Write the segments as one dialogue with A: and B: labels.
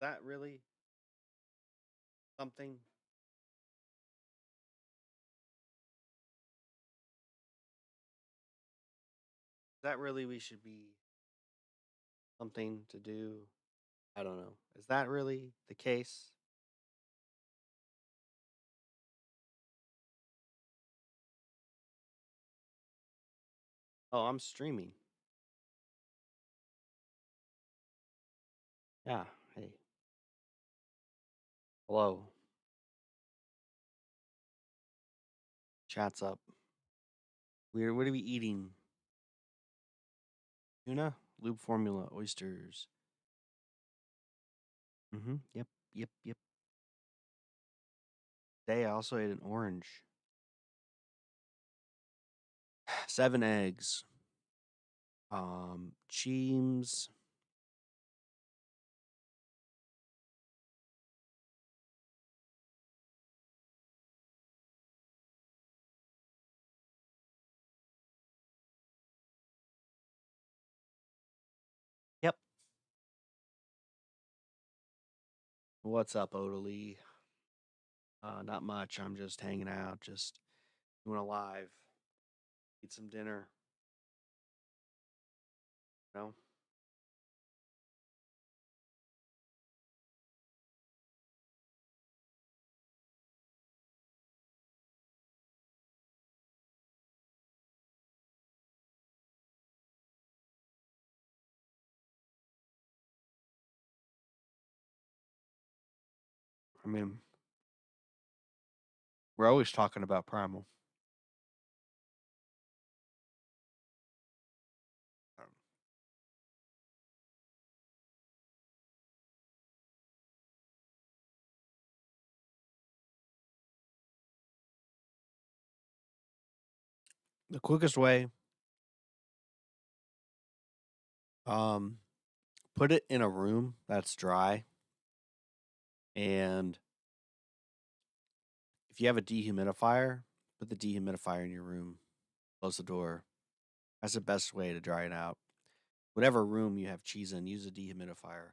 A: That really something that really we should be something to do? I don't know. Is that really the case? Oh, I'm streaming. Yeah. Hey. Hello. Chat's up. We're what are we eating? Tuna? Lube formula, oysters. Mm-hmm. Yep. Yep. Yep. Today I also ate an orange. 7 eggs. Cheese. Yep. What's up, Odalie? Not much. I'm just hanging out, just doing a live. Eat some dinner. You know? I mean, we're always talking about primal. Um, the quickest way, um, put it in a room that's dry, and if you have a dehumidifier, put the dehumidifier in your room. Close the door. That's the best way to dry it out. Whatever room you have cheese in, use a dehumidifier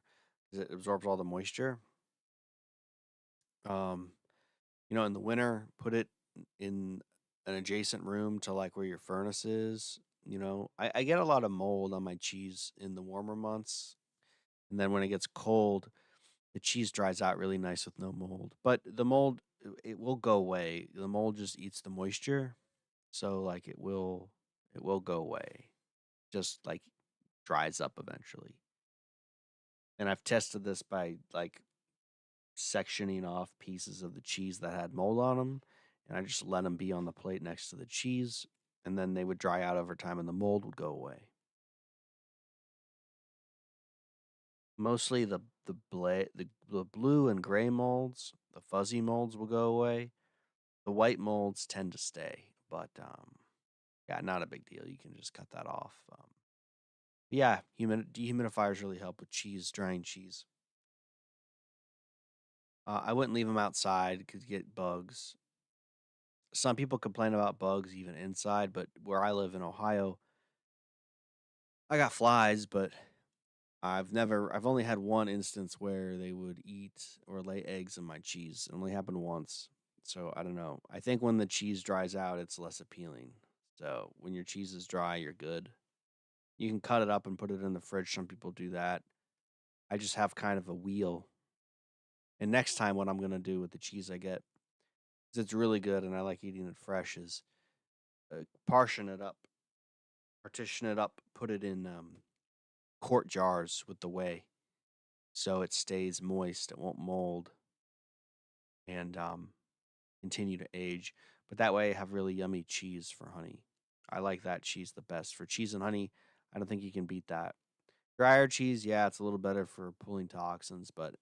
A: because it absorbs all the moisture. Um, in the winter, put it in an adjacent room to like where your furnace is. I get a lot of mold on my cheese in the warmer months. And then when it gets cold, the cheese dries out really nice with no mold. But the mold, it will go away. The mold just eats the moisture. So like it will go away. Just like dries up eventually. And I've tested this by like sectioning off pieces of the cheese that had mold on them, and I just let them be on the plate next to the cheese, and then they would dry out over time, and the mold would go away. Mostly the blue and gray molds, the fuzzy molds will go away. The white molds tend to stay, but yeah, not a big deal. You can just cut that off. Yeah, dehumidifiers really help with cheese, drying cheese. I wouldn't leave them outside because you get bugs. Some people complain about bugs even inside, but where I live in Ohio, I got flies, but I've only had one instance where they would eat or lay eggs in my cheese. It only happened once. So I don't know. I think when the cheese dries out, it's less appealing. So when your cheese is dry, you're good. You can cut it up and put it in the fridge. Some people do that. I just have kind of a wheel. And next time, what I'm going to do with the cheese I get, 'cause it's really good and I like eating it fresh, is partition it up, put it in quart jars with the whey so it stays moist, it won't mold, and continue to age. But that way, I have really yummy cheese for honey. I like that cheese the best. For cheese and honey, I don't think you can beat that. Drier cheese, yeah, it's a little better for pulling toxins, but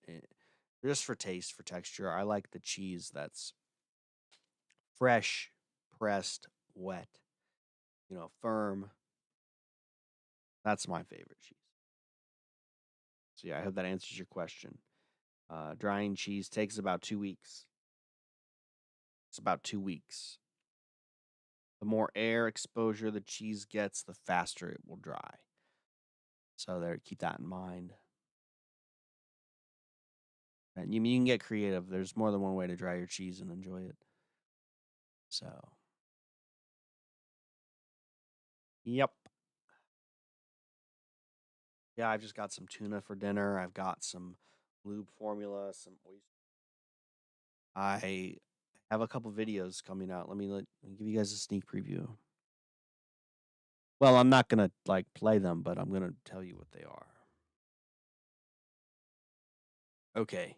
A: just for taste, for texture, I like the cheese that's fresh, pressed, wet, firm. That's my favorite cheese. So yeah, I hope that answers your question. Drying cheese takes about 2 weeks. It's about 2 weeks. The more air exposure the cheese gets, the faster it will dry. So there, keep that in mind. And you can get creative. There's more than one way to dry your cheese and enjoy it. So, yep. Yeah, I've just got some tuna for dinner. I've got some lube formula, some oyster. I have a couple videos coming out. Let me give you guys a sneak preview. Well, I'm not gonna like play them, but I'm gonna tell you what they are. Okay.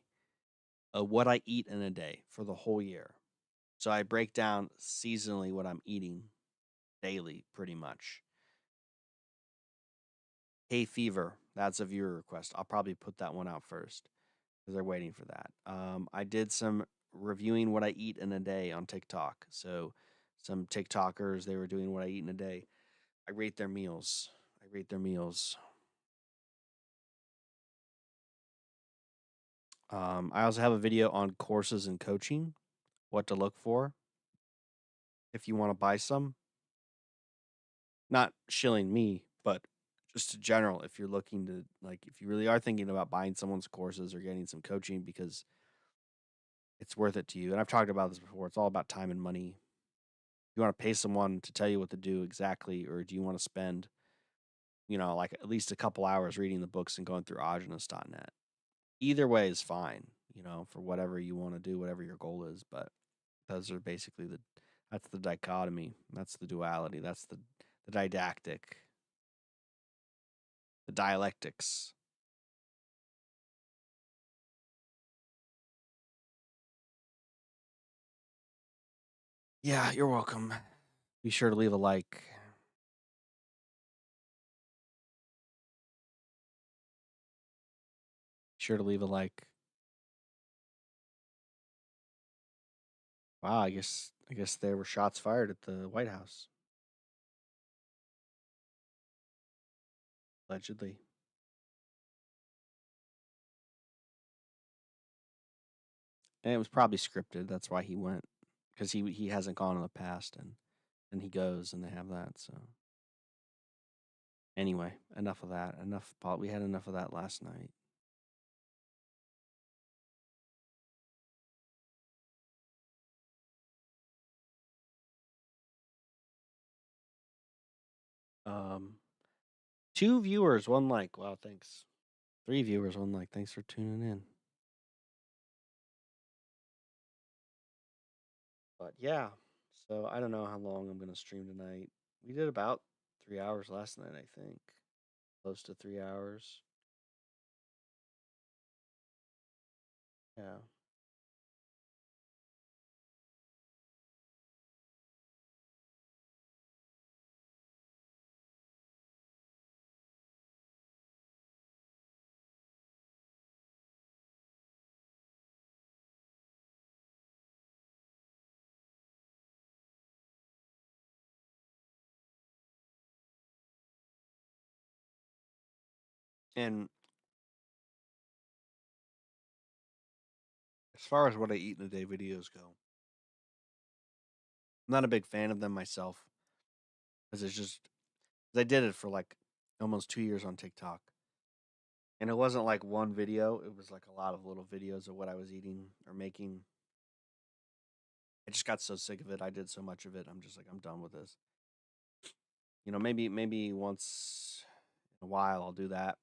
A: What I eat in a day for the whole year. So I break down seasonally what I'm eating daily, pretty much. Hay fever. That's a viewer request. I'll probably put that one out first because they're waiting for that. I did some reviewing what I eat in a day on TikTok. So some TikTokers, they were doing what I eat in a day. I rate their meals. I rate their meals. I also have a video on courses and coaching, what to look for if you want to buy some. Not shilling me, but just in general, if you're looking to like, if you really are thinking about buying someone's courses or getting some coaching because it's worth it to you. And I've talked about this before. It's all about time and money. You want to pay someone to tell you what to do exactly, or do you want to spend, like at least a couple hours reading the books and going through agenus.net? Either way is fine, for whatever you want to do, whatever your goal is. But those are basically that's the dichotomy. That's the duality. That's the didactic, the dialectics. Yeah, you're welcome. Be sure to leave a like. Be sure to leave a like. Wow, I guess there were shots fired at the White House. Allegedly. And it was probably scripted. That's why he went. Because he hasn't gone in the past and he goes and they have that, so anyway, enough of that. We had enough of that last night. Um 2 viewers, 1 like. Wow, thanks. 3 viewers, 1 like. Thanks for tuning in. But yeah, so I don't know how long I'm gonna stream tonight. We did about 3 hours last night, I think. Close to 3 hours. Yeah. And as far as what I eat in a day videos go, I'm not a big fan of them myself because it's just 'cause I did it for like almost 2 years on TikTok. And it wasn't like one video, it was like a lot of little videos of what I was eating or making. I just got so sick of it. I did so much of it. I'm just like, I'm done with this. Maybe once in a while I'll do that.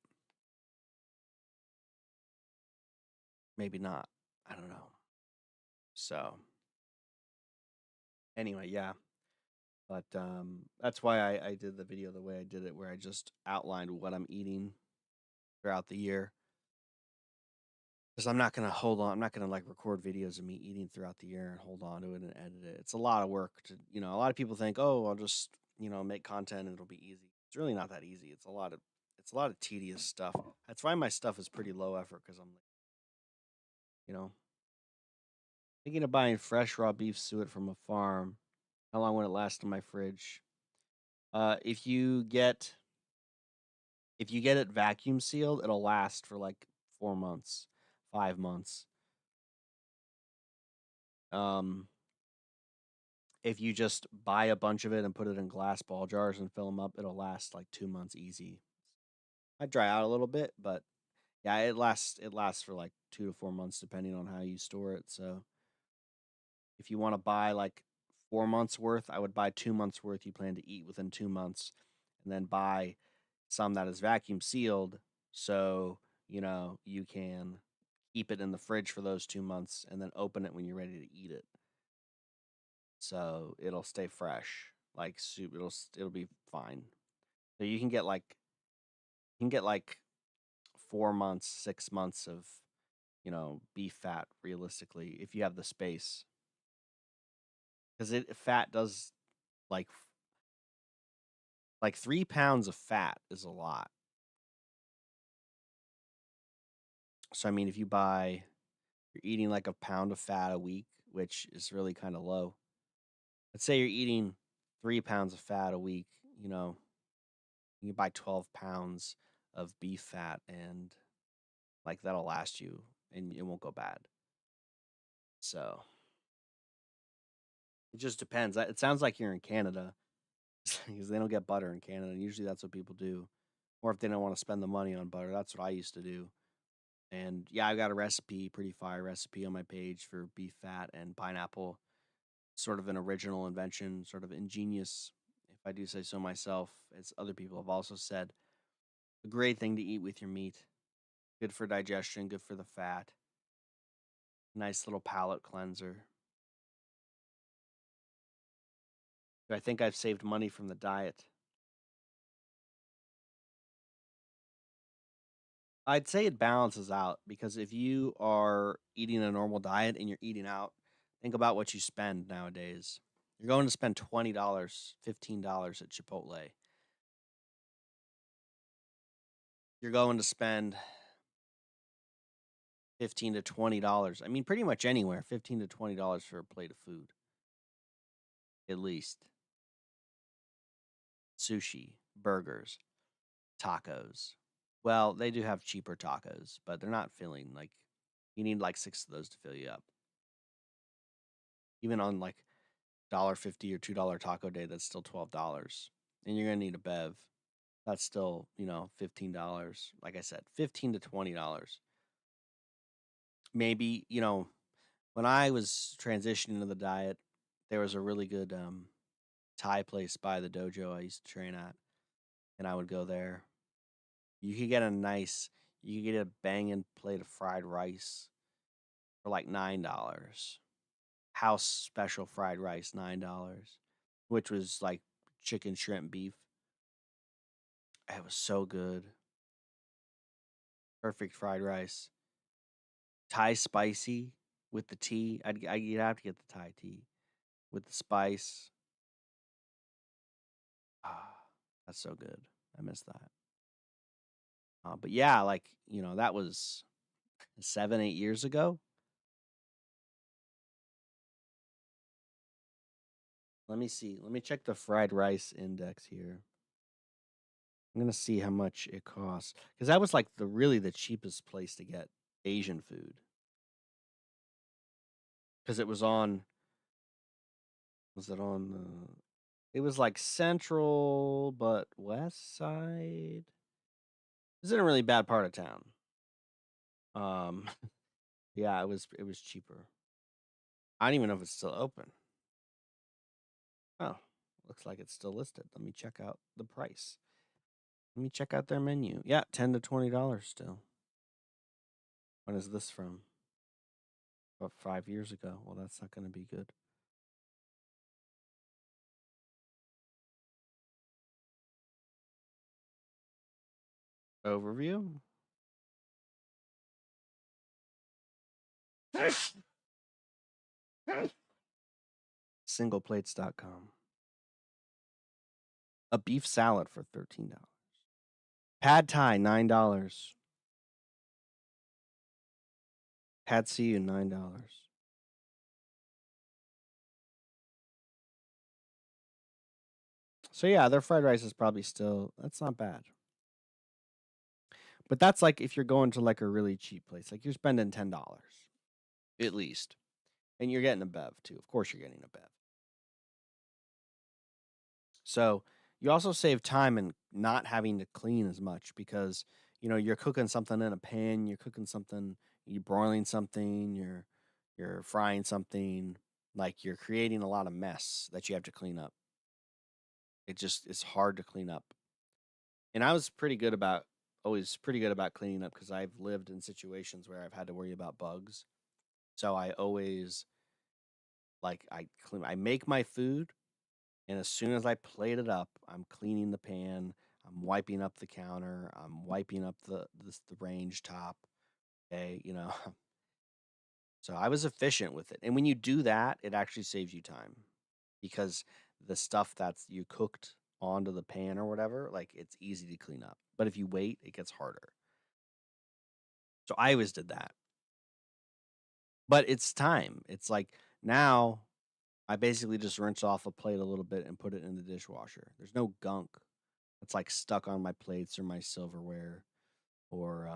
A: Maybe not. I don't know. So anyway, yeah. But that's why I did the video the way I did it, where I just outlined what I'm eating throughout the year. Because I'm not gonna hold on. I'm not gonna like record videos of me eating throughout the year and hold on to it and edit it. It's a lot of work to, a lot of people think, oh, I'll just, make content and it'll be easy. It's really not that easy. It's a lot of tedious stuff. That's why my stuff is pretty low effort because I'm like, you know, thinking of buying fresh raw beef suet from a farm. How long would it last in my fridge? Uh, if you get if you get it vacuum sealed, it'll last for like 4 months, 5 months. Um, if you just buy a bunch of it and put it in glass ball jars and fill them up, it'll last like 2 months easy. I dry out a little bit, but yeah, it lasts for like 2 to 4 months depending on how you store it. So if you want to buy like 4 months worth, I would buy 2 months worth you plan to eat within 2 months, and then buy some that is vacuum sealed so you can keep it in the fridge for those 2 months and then open it when you're ready to eat it. So it'll stay fresh. Like soup, it'll be fine. So you can get like 4 months, 6 months of beef fat realistically if you have the space, because it fat does like 3 pounds of fat is a lot. So I mean, if you're eating like a pound of fat a week, which is really kind of low. Let's say you're eating 3 pounds of fat a week. You know, you can buy 12 pounds of beef fat, and like that'll last you, and it won't go bad. So it just depends. It sounds like you're in Canada because they don't get butter in Canada. And usually that's what people do. Or if they don't want to spend the money on butter, that's what I used to do. And yeah, I got a recipe, pretty fire recipe on my page for beef fat and pineapple. Sort of an original invention, sort of ingenious, if I do say so myself, as other people have also said. A great thing to eat with your meat. Good for digestion, good for the fat. Nice little palate cleanser. I think I've saved money from the diet. I'd say it balances out because if you are eating a normal diet and you're eating out, think about what you spend nowadays. You're going to spend $20, $15 at Chipotle. You're going to spend $15 to $20. I mean, pretty much anywhere, $15 to $20 for a plate of food, at least. Sushi, burgers, tacos. Well, they do have cheaper tacos, but they're not filling. Like, you need like six of those to fill you up. Even on like $1.50 or $2 taco day, that's still $12. And you're gonna need a bev. That's still, $15. Like I said, $15 to $20. Maybe, when I was transitioning to the diet, there was a really good Thai place by the dojo I used to train at, and I would go there. You could get you could get a banging plate of fried rice for like $9. House special fried rice, $9, which was like chicken, shrimp, beef. It was so good. Perfect fried rice. Thai spicy with the tea. You'd have to get the Thai tea with the spice. Ah, that's so good. I miss that. But yeah, like, that was 7, 8 years ago. Let me see. Let me check the fried rice index here. I'm gonna see how much it costs because that was like the cheapest place to get Asian food because it was on. Was it on the? It was like central but west side. It's in a really bad part of town. Um, yeah, it was cheaper. I don't even know if it's still open. Oh, looks like it's still listed. Let me check out the price. Let me check out their menu. Yeah, $10 to $20 still. When is this from? About 5 years ago. Well, that's not going to be good. Overview. Singleplates.com. A beef salad for $13. Pad Thai, $9. Pad See Ew, $9. So yeah, their fried rice is probably still that's not bad. But that's like if you're going to like a really cheap place, like you're spending $10 at least. And you're getting a bev too. Of course you're getting a bev. So you also save time and not having to clean as much because, you're cooking something in a pan, you're cooking something, you're broiling something, you're frying something, like you're creating a lot of mess that you have to clean up. It's hard to clean up. And I was pretty good about always pretty good about cleaning up because I've lived in situations where I've had to worry about bugs. So I always I make my food, and as soon as I plate it up, I'm cleaning the pan, I'm wiping up the counter, I'm wiping up the range top. Okay, So I was efficient with it. And when you do that, it actually saves you time because the stuff that's you cooked onto the pan or whatever, like it's easy to clean up. But if you wait, it gets harder. So I always did that. But it's time. It's like now I basically just rinse off a plate a little bit and put it in the dishwasher. There's no gunk that's like stuck on my plates or my silverware or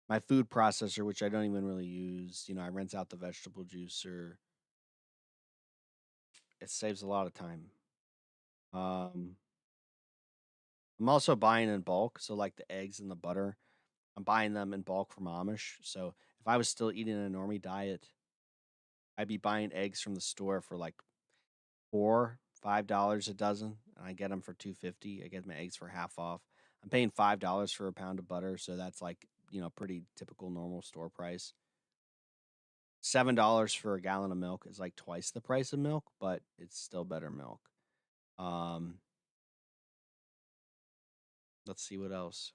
A: my food processor, which I don't even really use. I rinse out the vegetable juicer. It saves a lot of time. Um, I'm also buying in bulk, so like the eggs and the butter, I'm buying them in bulk from Amish. So if I was still eating a normie diet, I'd be buying eggs from the store for like $5 a dozen, and I get them for 2.50. I get my eggs for half off. I'm paying $5 for a pound of butter, so that's like pretty typical normal store price. $7 for a gallon of milk is like twice the price of milk, but it's still better milk. Um, let's see what else.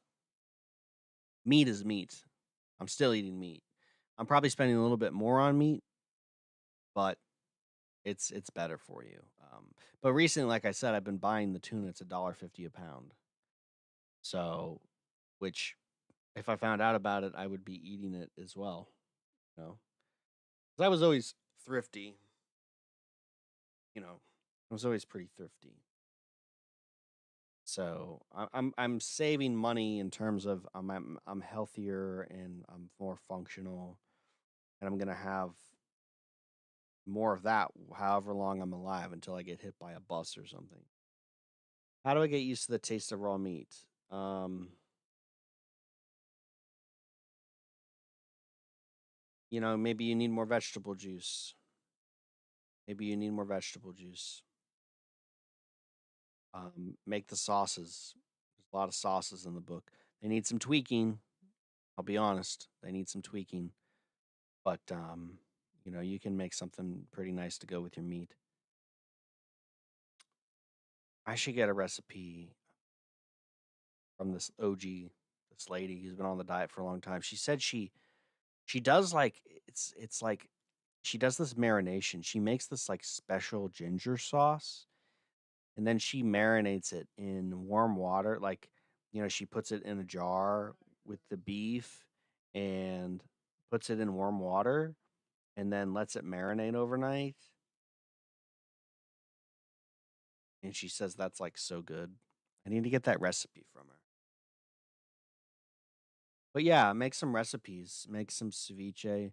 A: Meat is meat. I'm still eating meat. I'm probably spending a little bit more on meat, but it's better for you. But recently, like I said, I've been buying the tuna. It's $1.50 a pound. So, which if I found out about it, I would be eating it as well. You know, 'Cause I was always thrifty. I was always pretty thrifty. So I'm saving money in terms of I'm healthier and I'm more functional, and I'm gonna have more of that however long I'm alive until I get hit by a bus or something. How do I get used to the taste of raw meat? Maybe you need more vegetable juice. Maybe you need more vegetable juice. Make the sauces. There's a lot of sauces in the book. They need some tweaking. I'll be honest. They need some tweaking, but you can make something pretty nice to go with your meat. I should get a recipe from this OG, this lady who's been on the diet for a long time. She said she does like it's like she does this marination. She makes this like special ginger sauce, and then she marinates it in warm water. Like, she puts it in a jar with the beef and puts it in warm water and then lets it marinate overnight. And she says that's like so good. I need to get that recipe from her. But yeah, make some recipes. Make some ceviche.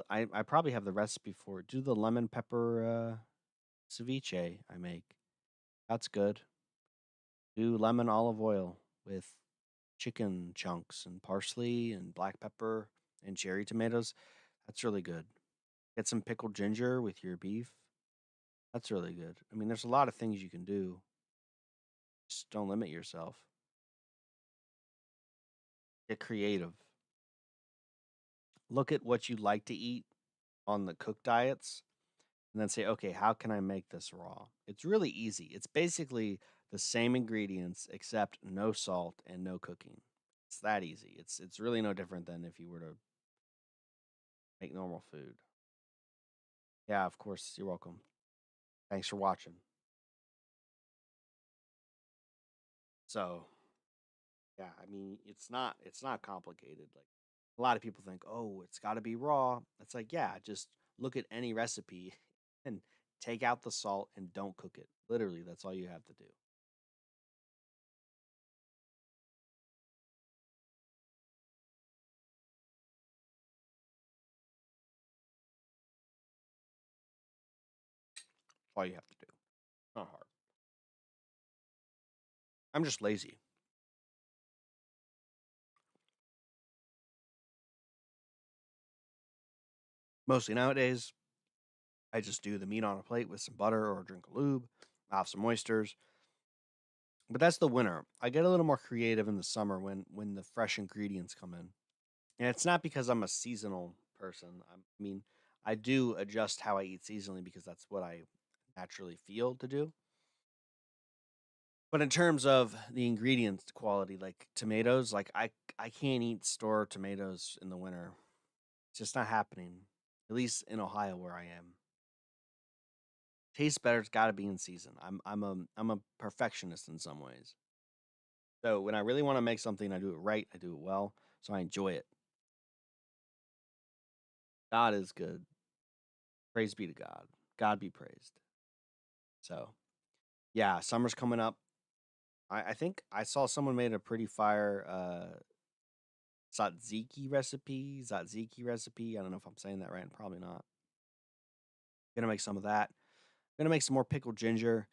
A: I probably have the recipe for it. Do the lemon pepper ceviche I make. That's good. Do lemon olive oil with chicken chunks and parsley and black pepper and cherry tomatoes. That's really good. Get some pickled ginger with your beef. That's really good. I mean, there's a lot of things you can do. Just don't limit yourself. Get creative. Look at what you like to eat on the cook diets and then say, okay, how can I make this raw? It's really easy. It's basically the same ingredients except no salt and no cooking. It's that easy. It's really no different than if you were to make normal food. Yeah, of course. You're welcome. Thanks for watching. So, yeah, I mean, it's not complicated. Like a lot of people think, "Oh, it's got to be raw." It's like, yeah, just look at any recipe and take out the salt and don't cook it. Literally, that's all you have to do. That's all you have to do. Not hard. I'm just lazy. Mostly nowadays, I just do the meat on a plate with some butter or drink a lube. I have some oysters. But that's the winter. I get a little more creative in the summer when the fresh ingredients come in. And it's not because I'm a seasonal person. I mean, I do adjust how I eat seasonally because that's what I naturally feel to do. But in terms of the ingredients quality, like tomatoes, like I can't eat store tomatoes in the winter. It's just not happening. At least in Ohio where I am. Tastes better, it's gotta be in season. I'm a perfectionist in some ways. So when I really want to make something, I do it right, I do it well, so I enjoy it. God is good. Praise be to God. God be praised. So yeah, summer's coming up. I think I saw someone made a pretty fire tzatziki recipe. I don't know if I'm saying that right. Probably not. Gonna make some of that. Gonna make some more pickled ginger.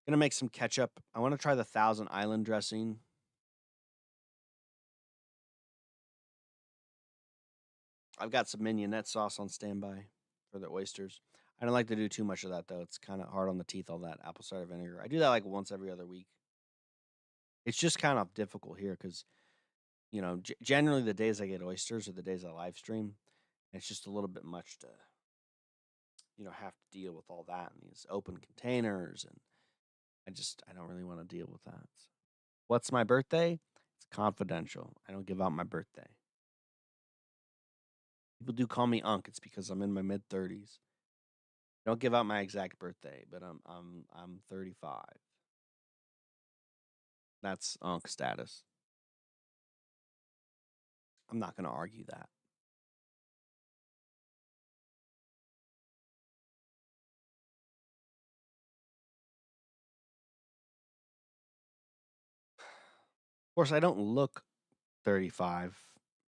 A: Gonna make some ketchup. I want to try the Thousand Island dressing. I've got some mignonette sauce on standby for the oysters. I don't like to do too much of that though. It's kind of hard on the teeth, all that apple cider vinegar. I do that like once every other week. It's just kind of difficult here because, generally the days I get oysters are the days I live stream. It's just a little bit much to, have to deal with all that in these open containers. And I don't really want to deal with that. So, what's my birthday? It's confidential. I don't give out my birthday. People do call me Unc. It's because I'm in my mid 30s. Don't give out my exact birthday, but I'm 35. That's Unc status. I'm not going to argue that. Of course, I don't look 35.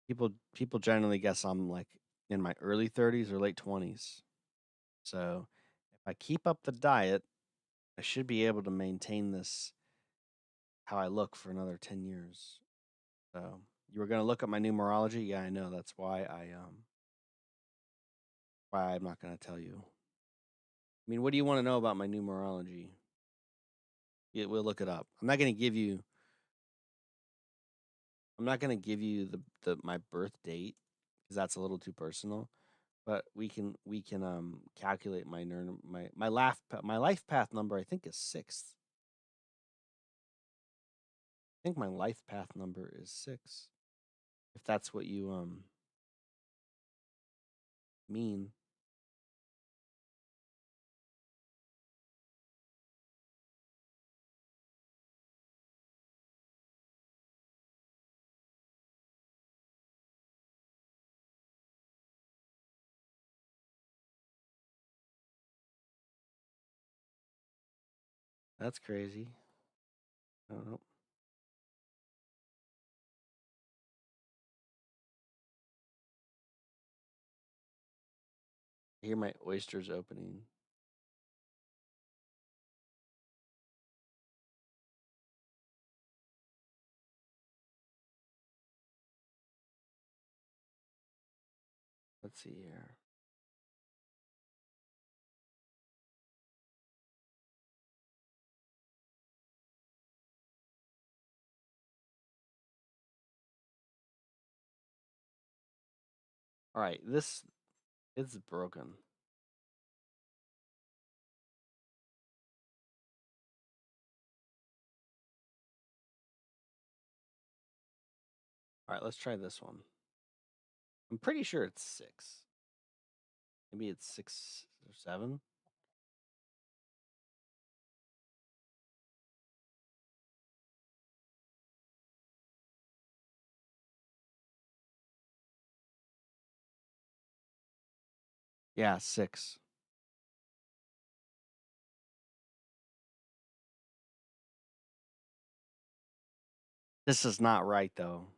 A: People generally guess I'm like in my early 30s or late 20s. So, if I keep up the diet, I should be able to maintain this how I look for another 10 years. So, you were going to look at my numerology? Yeah, I know. That's why I'm not going to tell you. I mean, what do you want to know about my numerology? Yeah, we'll look it up. I'm not gonna give you the my birth date because that's a little too personal. But we can calculate my life path number. I think is 6. I think my life path number is 6. If that's what you mean, that's crazy. I don't know. I hear my oysters opening. Let's see here. All right, this it's broken. All right, let's try this one. I'm pretty sure it's 6. Maybe it's 6 or 7. Yeah, 6. This is not right though.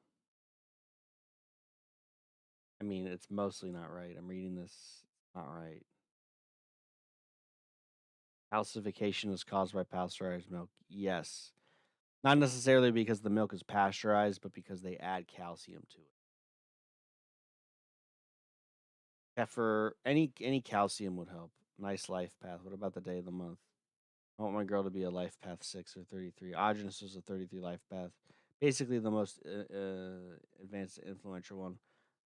A: I mean, it's mostly not right. I'm reading this. It's not right. Calcification is caused by pasteurized milk. Yes. Not necessarily because the milk is pasteurized, but because they add calcium to it. Yeah, for any calcium would help. Nice life path. What about the day of the month? I want my girl to be a life path 6 or 33. Augenus was a 33 life path. Basically, the most advanced, influential one.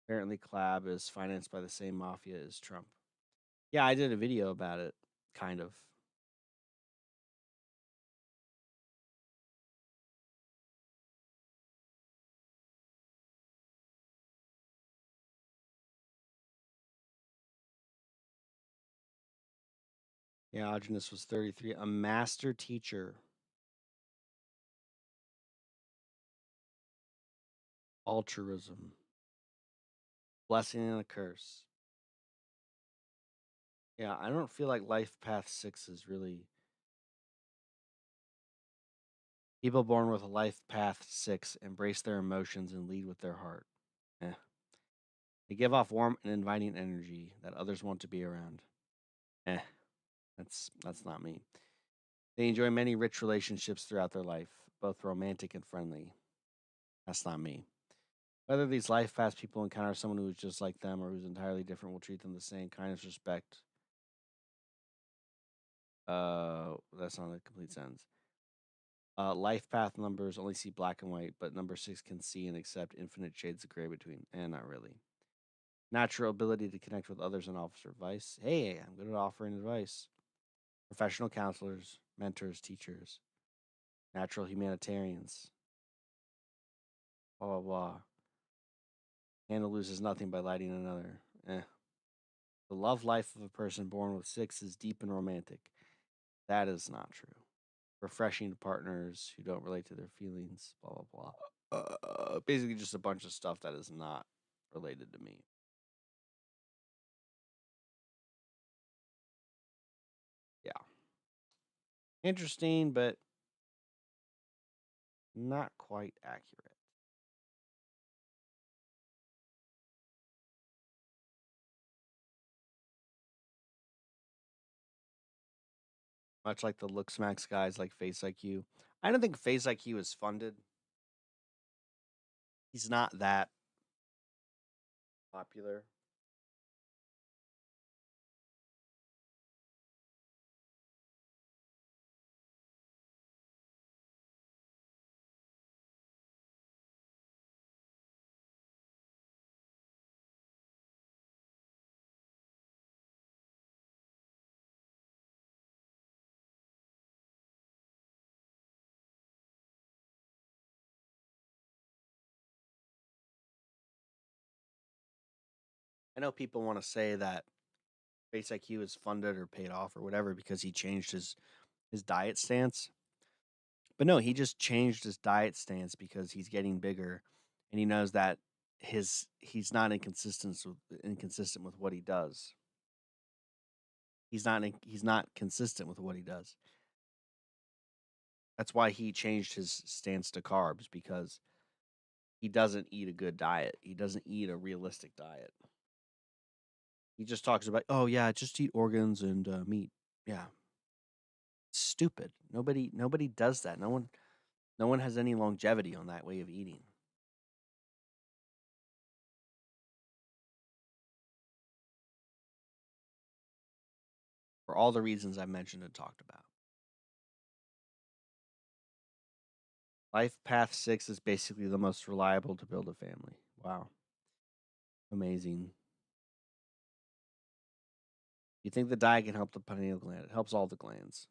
A: Apparently, Collab is financed by the same mafia as Trump. Yeah, I did a video about it, kind of. Yeah, Augenus was 33, a master teacher, altruism, blessing and a curse. Yeah, I don't feel like life path 6 is really people born with a life path 6 embrace their emotions and lead with their heart. Eh. They give off warm and inviting energy that others want to be around. Eh, that's not me. They enjoy many rich relationships throughout their life, both romantic and friendly. That's not me. Whether these life paths people encounter someone who is just like them or who's entirely different will treat them the same kindness, respect. That's not a complete sentence. Life path numbers only see black and white, but number 6 can see and accept infinite shades of gray between. And not really. Natural ability to connect with others and offer advice. Hey, I'm good at offering advice. Professional counselors, mentors, teachers, natural humanitarians. Blah blah blah. Hannah loses nothing by lighting another. Eh. The love life of a person born with 6 is deep and romantic. That is not true. Refreshing to partners who don't relate to their feelings. Blah blah blah. Basically, just a bunch of stuff that is not related to me. Yeah, interesting, but not quite accurate. Much like the looks max guys like Face IQ. I don't think Face IQ is funded. He's not that popular. I know people want to say that Face IQ is funded or paid off or whatever because he changed his diet stance. But no, he just changed his diet stance because he's getting bigger and he knows that he's not inconsistent with what he does. He's not consistent with what he does. That's why he changed his stance to carbs because he doesn't eat a good diet. He doesn't eat a realistic diet. He just talks about, "Oh yeah, just eat organs and meat." Yeah, stupid. Nobody does that. No one has any longevity on that way of eating for all the reasons I mentioned and talked about. Life path 6 is basically the most reliable to build a family. Wow. Amazing. You think the diet can help the pineal gland? It helps all the glands.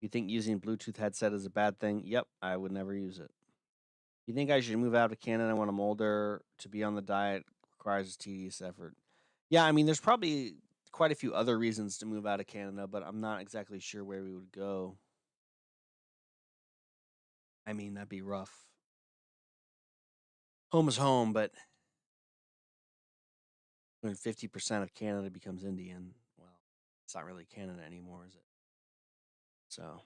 A: You think using Bluetooth headset is a bad thing? Yep, I would never use it. You think I should move out of Canada when I'm older to be on the diet requires a tedious effort? Yeah, I mean, there's probably quite a few other reasons to move out of Canada, but I'm not exactly sure where we would go. I mean, that'd be rough. Home is home, but when 50% of Canada becomes Indian, well, it's not really Canada anymore, is it? So,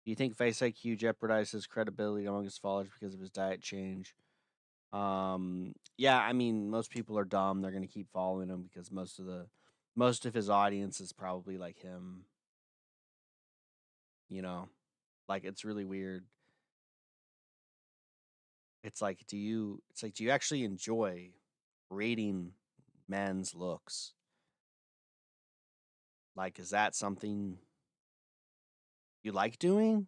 A: do you think Face IQ jeopardized his credibility among his followers because of his diet change? Yeah, I mean, most people are dumb. They're going to keep following him because most of his audience is probably like him, you know. Like it's really weird. do you actually enjoy rating men's looks? Like, is that something you like doing?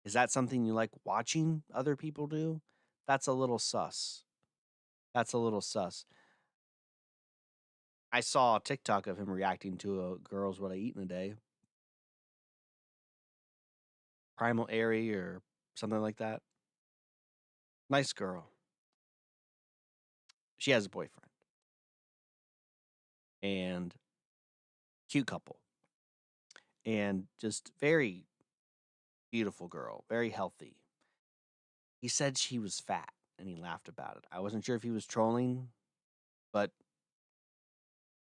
A: Is that something you like watching other people do? That's a little sus. That's a little sus. I saw a TikTok of him reacting to a girl's what I eat in a day, primal airy or something like that. Nice girl. She has a boyfriend and cute couple and just very beautiful girl, very healthy. He said she was fat and he laughed about it. I wasn't sure if he was trolling, but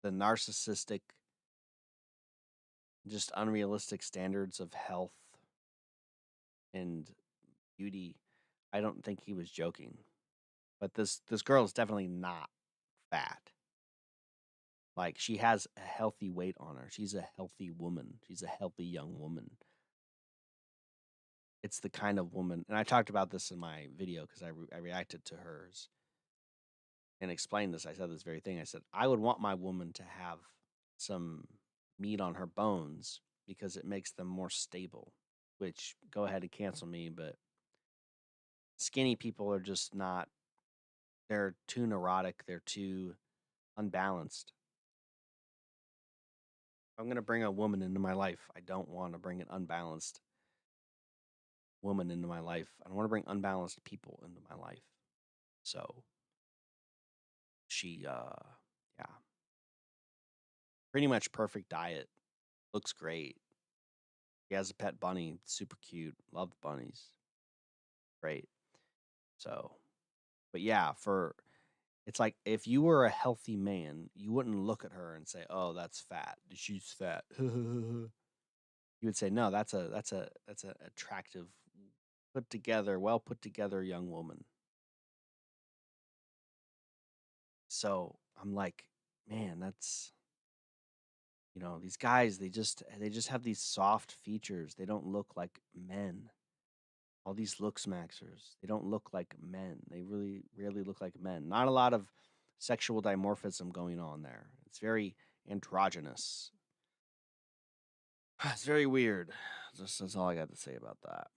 A: the narcissistic, just unrealistic standards of health and beauty, I don't think he was joking. But this girl is definitely not fat. Like she has a healthy weight on her. She's a healthy woman. She's a healthy young woman. It's the kind of woman, and I talked about this in my video because I reacted to hers and explained this. I said this very thing. I said I would want my woman to have some meat on her bones because it makes them more stable. Which go ahead and cancel me, but skinny people are just not. They're too neurotic. They're too unbalanced. If I'm gonna bring a woman into my life, I don't want to bring an unbalanced woman into my life. I don't want to bring unbalanced people into my life. So she yeah, pretty much perfect diet. Looks great. She has a pet bunny, super cute. Love bunnies. Great. So, but yeah, for it's like if you were a healthy man, you wouldn't look at her and say, "Oh, that's fat. She's fat." You would say, "No, that's a attractive, put together, well put together young woman." So I'm like, man, that's these guys, they just have these soft features. They don't look like men. All these looks maxers, they don't look like men. They really rarely look like men. Not a lot of sexual dimorphism going on there. It's very androgynous. It's very weird. Just that's all I got to say about that.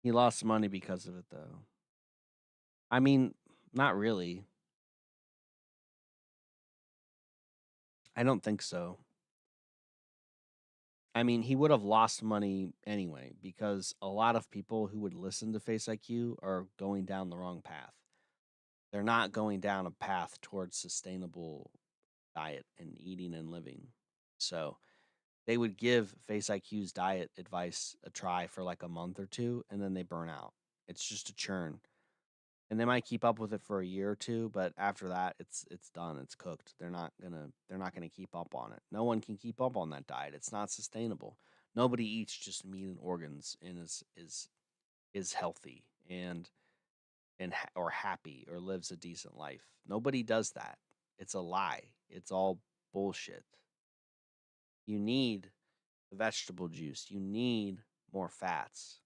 A: He lost money because of it though. I mean, not really. I don't think so. I mean, he would have lost money anyway because a lot of people who would listen to Face IQ are going down the wrong path. They're not going down a path towards sustainable diet and eating and living. So they would give Face IQ's diet advice a try for like a month or two and then they burn out. It's just a churn. And they might keep up with it for a year or two, but after that it's done. It's cooked. They're not gonna keep up on it. No one can keep up on that diet. It's not sustainable. Nobody eats just meat and organs and is healthy or happy or lives a decent life. Nobody does that. It's a lie. It's all bullshit. You need the vegetable juice. You need more fats.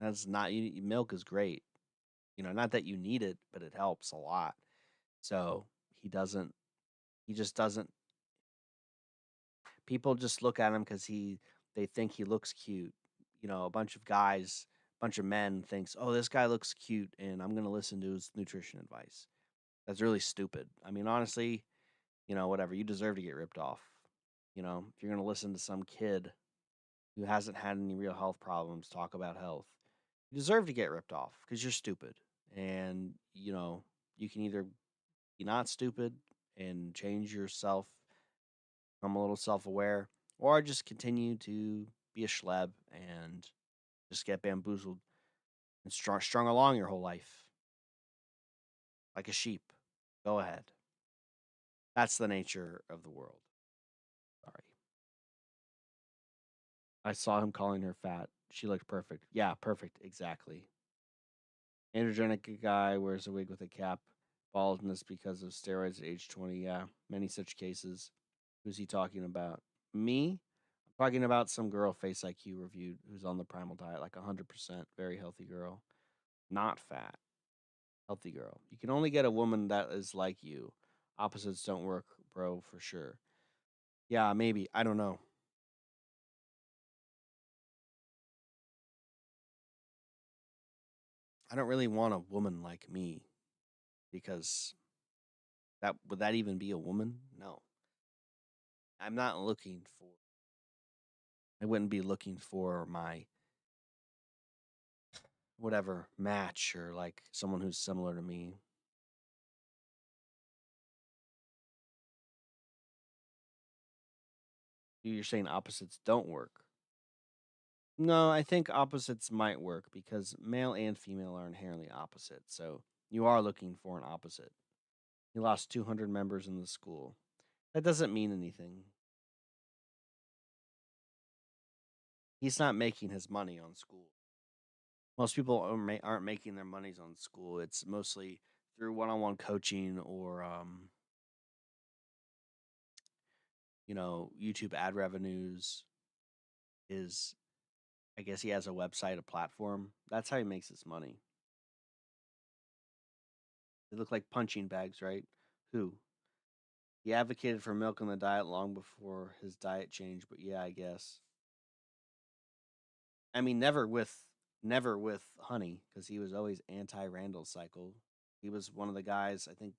A: That's not milk is great. Not that you need it, but it helps a lot. So he just doesn't, people just look at him because they think he looks cute. A bunch of guys, bunch of men thinks, oh, this guy looks cute and I'm going to listen to his nutrition advice. That's really stupid. I mean, honestly, whatever. You deserve to get ripped off. If you're going to listen to some kid who hasn't had any real health problems talk about health, you deserve to get ripped off because you're stupid. And, you can either be not stupid and change yourself, become a little self aware, or just continue to be a schleb and just get bamboozled and strung along your whole life like a sheep. Go ahead. That's the nature of the world. Sorry. I saw him calling her fat. She looked perfect. Yeah, perfect. Exactly. Androgenic guy wears a wig with a cap. Baldness because of steroids at age 20. Yeah, many such cases. Who's he talking about? Me? Talking about some girl Face IQ reviewed who's on the primal diet, like 100%, very healthy girl, not fat, healthy girl. You can only get a woman that is like you. Opposites don't work, bro, for sure. Yeah, maybe. I don't know. I don't really want a woman like me because that would that even be a woman? No. I'm not looking for I wouldn't be looking for my whatever match or like someone who's similar to me. You're saying opposites don't work. No, I think opposites might work because male and female are inherently opposite. So you are looking for an opposite. He lost 200 members in the school. That doesn't mean anything. He's not making his money on school. Most people aren't making their monies on school. It's mostly through one-on-one coaching or YouTube ad revenues. Is I guess he has a website, a platform. That's how he makes his money. They look like punching bags, right? Who? He advocated for milk in the diet long before his diet changed, but yeah, I guess. I mean, never with honey, because he was always anti Randall cycle. He was one of the guys. I think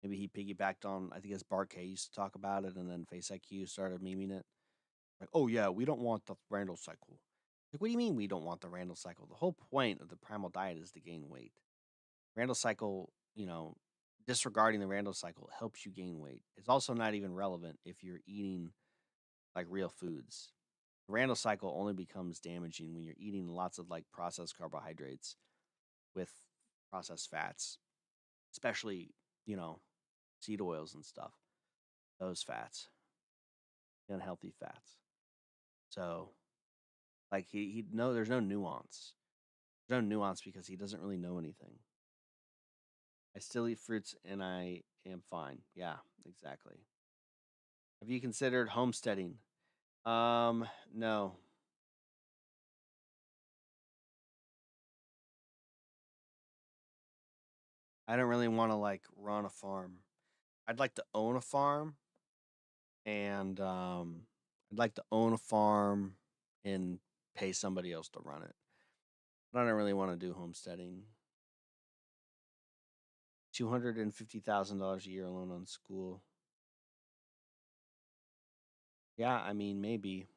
A: maybe he piggybacked on. I think his Bart K used to talk about it, and then Face IQ started memeing it. Like, oh yeah, we don't want the Randall cycle. Like, what do you mean we don't want the Randall cycle? The whole point of the primal diet is to gain weight. Randall cycle, disregarding the Randall cycle helps you gain weight. It's also not even relevant if you're eating like real foods. The Randall cycle only becomes damaging when you're eating lots of like processed carbohydrates with processed fats, especially, you know, seed oils and stuff. Those fats, unhealthy fats. So, like he no, there's no nuance. There's no nuance because he doesn't really know anything. I still eat fruits and I am fine. Yeah, exactly. Have you considered homesteading? No. I don't really want to like run a farm. I'd like to own a farm and I'd like to own a farm and pay somebody else to run it. But I don't really want to do homesteading. $250,000 a year alone on school. Yeah, I mean maybe.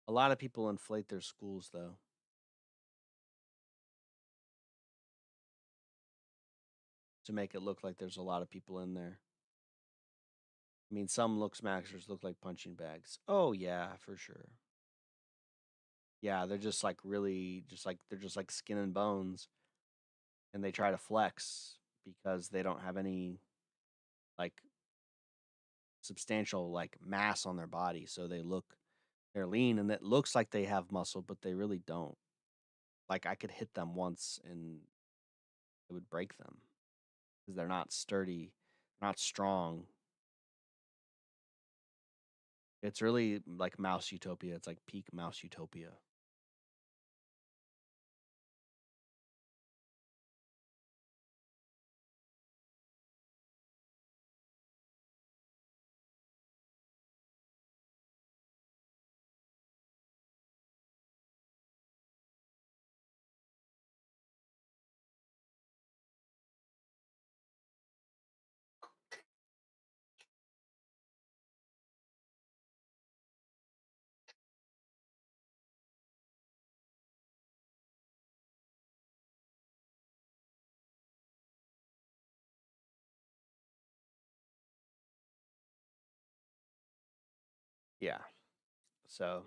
A: A lot of people inflate their schools though to make it look like there's a lot of people in there. I mean, some looks maxers look like punching bags. Oh yeah, for sure. Yeah, they're just like really just like they're just like skin and bones and they try to flex because they don't have any like substantial like mass on their body. So they're lean and it looks like they have muscle, but they really don't. Like I could hit them once and it would break them because they're not sturdy, not strong. It's really like mouse utopia. It's like peak mouse utopia. Yeah. So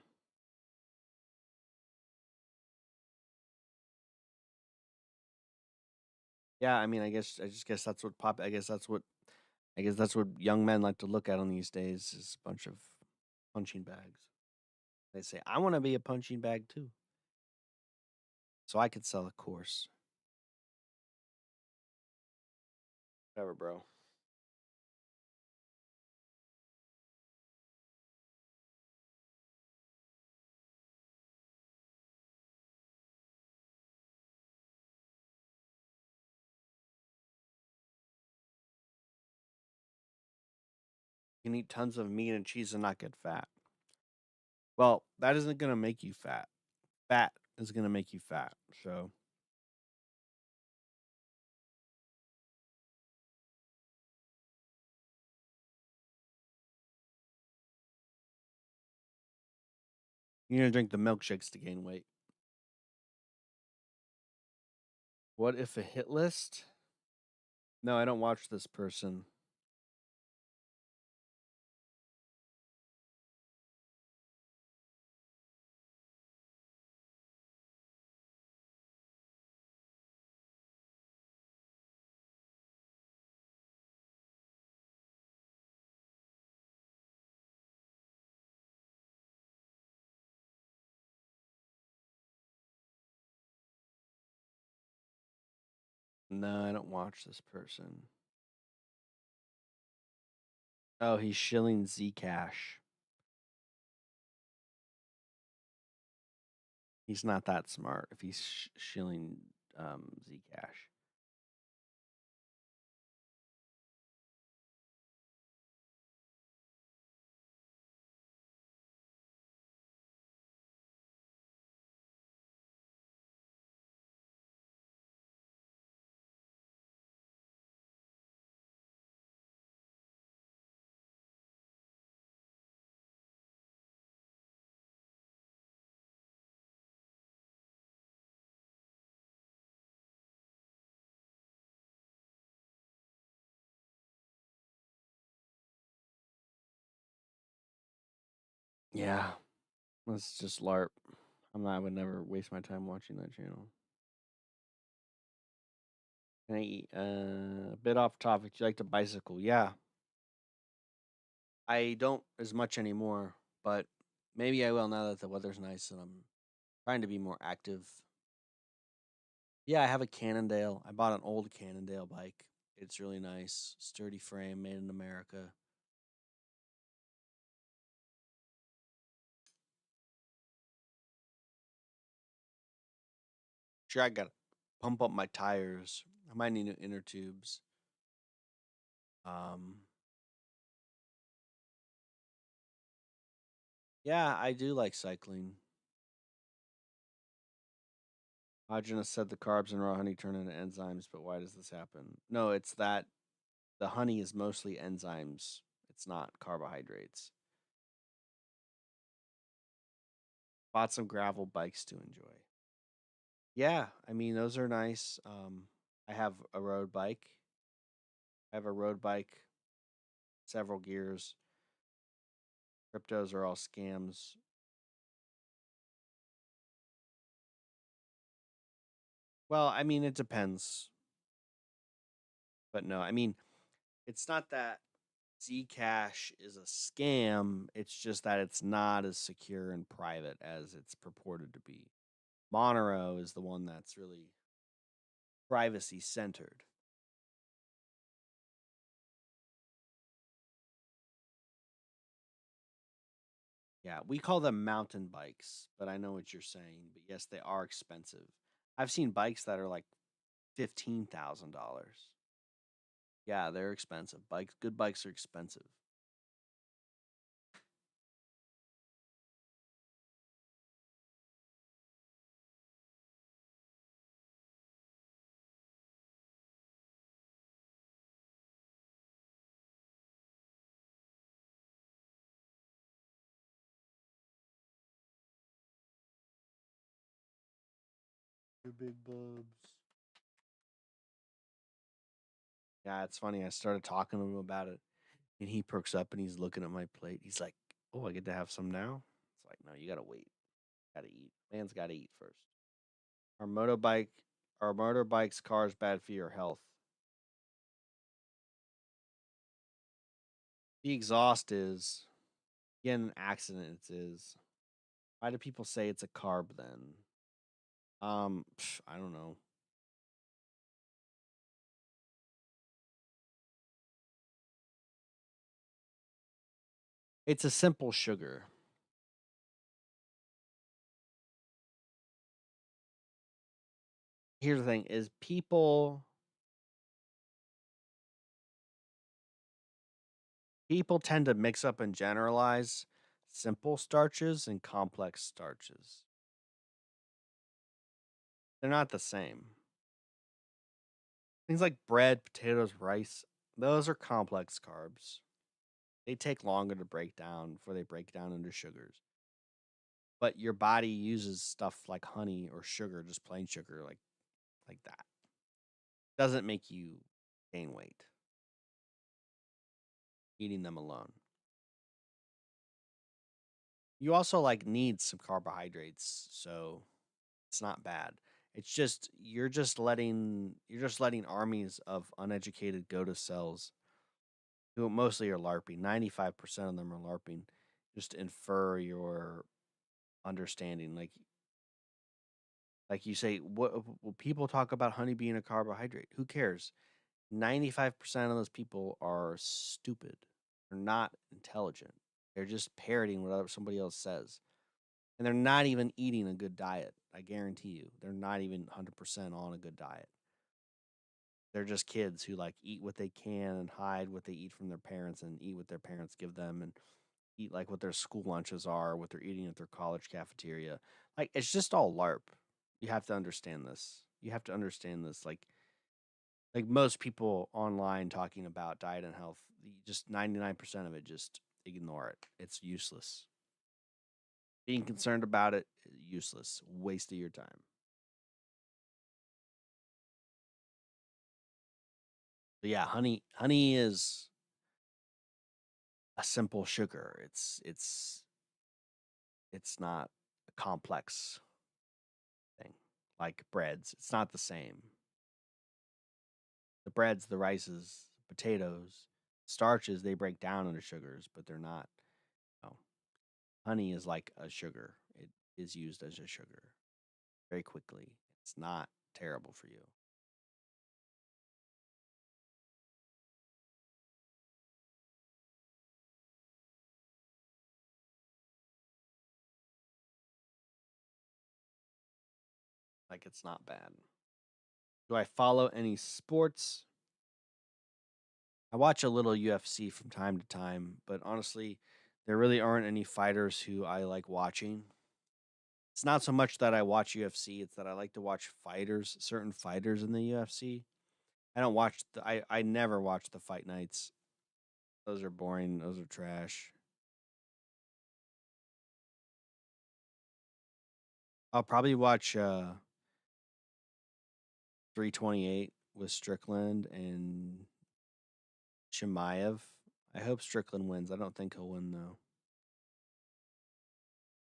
A: yeah, I mean, I just guess that's what pop. I guess that's what young men like to look at on these days is a bunch of punching bags. They say, I want to be a punching bag too. So I could sell a course. Whatever, bro. You can eat tons of meat and cheese and not get fat. Well, that isn't gonna make you fat. Fat is gonna make you fat. So you're gonna drink the milkshakes to gain weight. What if a hit list? No, I don't watch this person. No, I don't watch this person. Oh, he's shilling Zcash. He's not that smart if he's shilling Zcash. Yeah, that's just LARP. I would never waste my time watching that channel. Can I eat? A bit off topic. You like to bicycle? Yeah, I don't as much anymore, but maybe I will now that the weather's nice and I'm trying to be more active. Yeah, I have a Cannondale. I bought an old Cannondale bike. It's really nice, sturdy frame, made in America. Sure, I gotta pump up my tires. I might need new inner tubes. Um, yeah, I do like cycling. Hodgina said the carbs in raw honey turn into enzymes, but why does this happen? No, it's that the honey is mostly enzymes. It's not carbohydrates. Bought some gravel bikes to enjoy. Yeah, I mean those are nice. I have a road bike. I have a road bike, several gears. Cryptos are all scams. Well, I mean it depends, but no, I mean it's not that Zcash is a scam. It's just that it's not as secure and private as it's purported to be. Monero is the one that's really privacy centered. Yeah, we call them mountain bikes, but I know what you're saying. But yes, they are expensive. I've seen bikes that are like $15,000. Yeah, they're expensive. Good bikes are expensive. Your big bubs. Yeah, it's funny. I started talking to him about it, and he perks up and he's looking at my plate. He's like, "Oh, I get to have some now." It's like, no, you gotta wait. Gotta eat. Man's gotta eat first. Our motorbike, our motorbikes, cars bad for your health. The exhaust is. Get in an accident. It is. Why do people say it's a carb then? I don't know. It's a simple sugar. Here's the thing: is People tend to mix up and generalize simple starches and complex starches. They're not the same. Things like bread, potatoes, rice, those are complex carbs. They take longer to break down before they break down into sugars. But your body uses stuff like honey or sugar, just plain sugar, like that. Doesn't make you gain weight eating them alone. You also like need some carbohydrates, so it's not bad. It's just you're just letting armies of uneducated go to cells who mostly are LARPing. 95% of them are LARPing. Just to infer your understanding. Like you say, what well, people talk about honey being a carbohydrate. Who cares? 95% of those people are stupid. They're not intelligent. They're just parroting what somebody else says. And they're not even eating a good diet. I guarantee you. They're not even 100% on a good diet. They're just kids who like eat what they can and hide what they eat from their parents and eat what their parents give them and eat like what their school lunches are, what they're eating at their college cafeteria. Like it's just all LARP. You have to understand this. You have to understand this. Like most people online talking about diet and health, just 99% of it, just ignore it. It's useless. Being concerned about it, useless. Waste of your time. But yeah, honey is a simple sugar. It's not a complex thing like breads. It's not the same. The breads, the rices, potatoes, starches, they break down into sugars, but they're not. No. Honey is like a sugar. It is used as a sugar very quickly. It's not terrible for you. Like it's not bad. Do I follow any sports? I watch a little UFC from time to time, but honestly, there really aren't any fighters who I like watching. It's not so much that I watch UFC, it's that I like to watch fighters, certain fighters in the UFC. I never watch the fight nights. Those are boring, those are trash. I'll probably watch 328 with Strickland and Chimaev. I hope Strickland wins. I don't think he'll win though.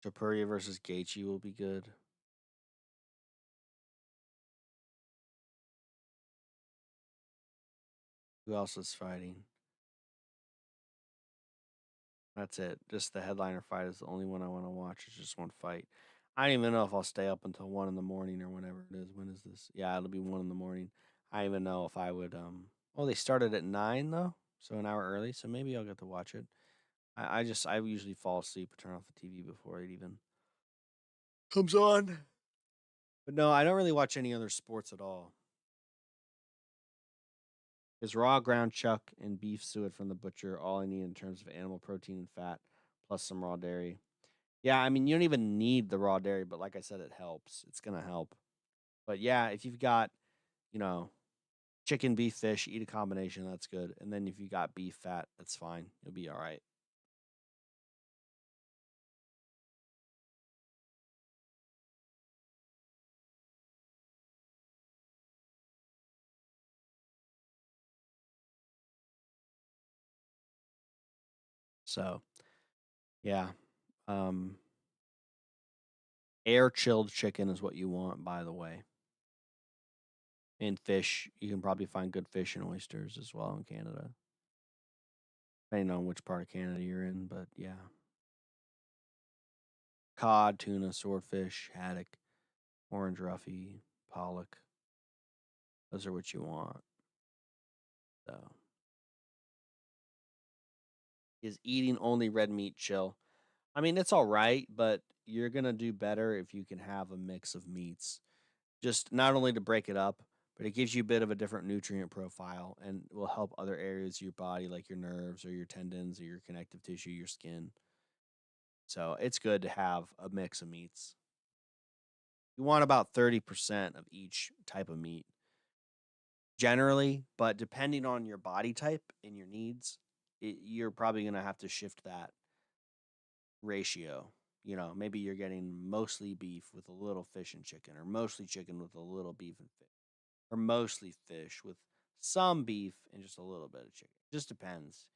A: Topuria versus Gaethje will be good. Who else is fighting? That's it. Just the headliner fight is the only one I want to watch. It's just one fight. I don't even know if I'll stay up until 1 in the morning or whenever it is. When is this? Yeah, it'll be 1 in the morning. I don't even know if I would. Oh, they started at 9 though, so an hour early. So maybe I'll get to watch it. I usually fall asleep or turn off the TV before it even comes on. But no, I don't really watch any other sports at all. Is raw ground chuck and beef suet from the butcher all I need in terms of animal protein and fat, plus some raw dairy. Yeah, I mean, you don't even need the raw dairy, but like I said, it helps. It's gonna help. But yeah, if you've got, you know, chicken, beef, fish, eat a combination, that's good. And then if you got beef fat, that's fine. You'll be all right. So yeah. Um Air chilled chicken is what you want, by the way. And fish, you can probably find good fish and oysters as well in Canada. Depending on which part of Canada you're in, but yeah. Cod, tuna, swordfish, haddock, orange roughy, pollock. Those are what you want. So, is eating only red meat chill? I mean, it's all right, but you're gonna do better if you can have a mix of meats. Just not only to break it up, but it gives you a bit of a different nutrient profile and will help other areas of your body, like your nerves or your tendons or your connective tissue, your skin. So it's good to have a mix of meats. You want about 30% of each type of meat generally, but depending on your body type and your needs, you're probably going to have to shift that ratio. You know, maybe you're getting mostly beef with a little fish and chicken, or mostly chicken with a little beef and fish, or mostly fish with some beef and just a little bit of chicken. Just depends.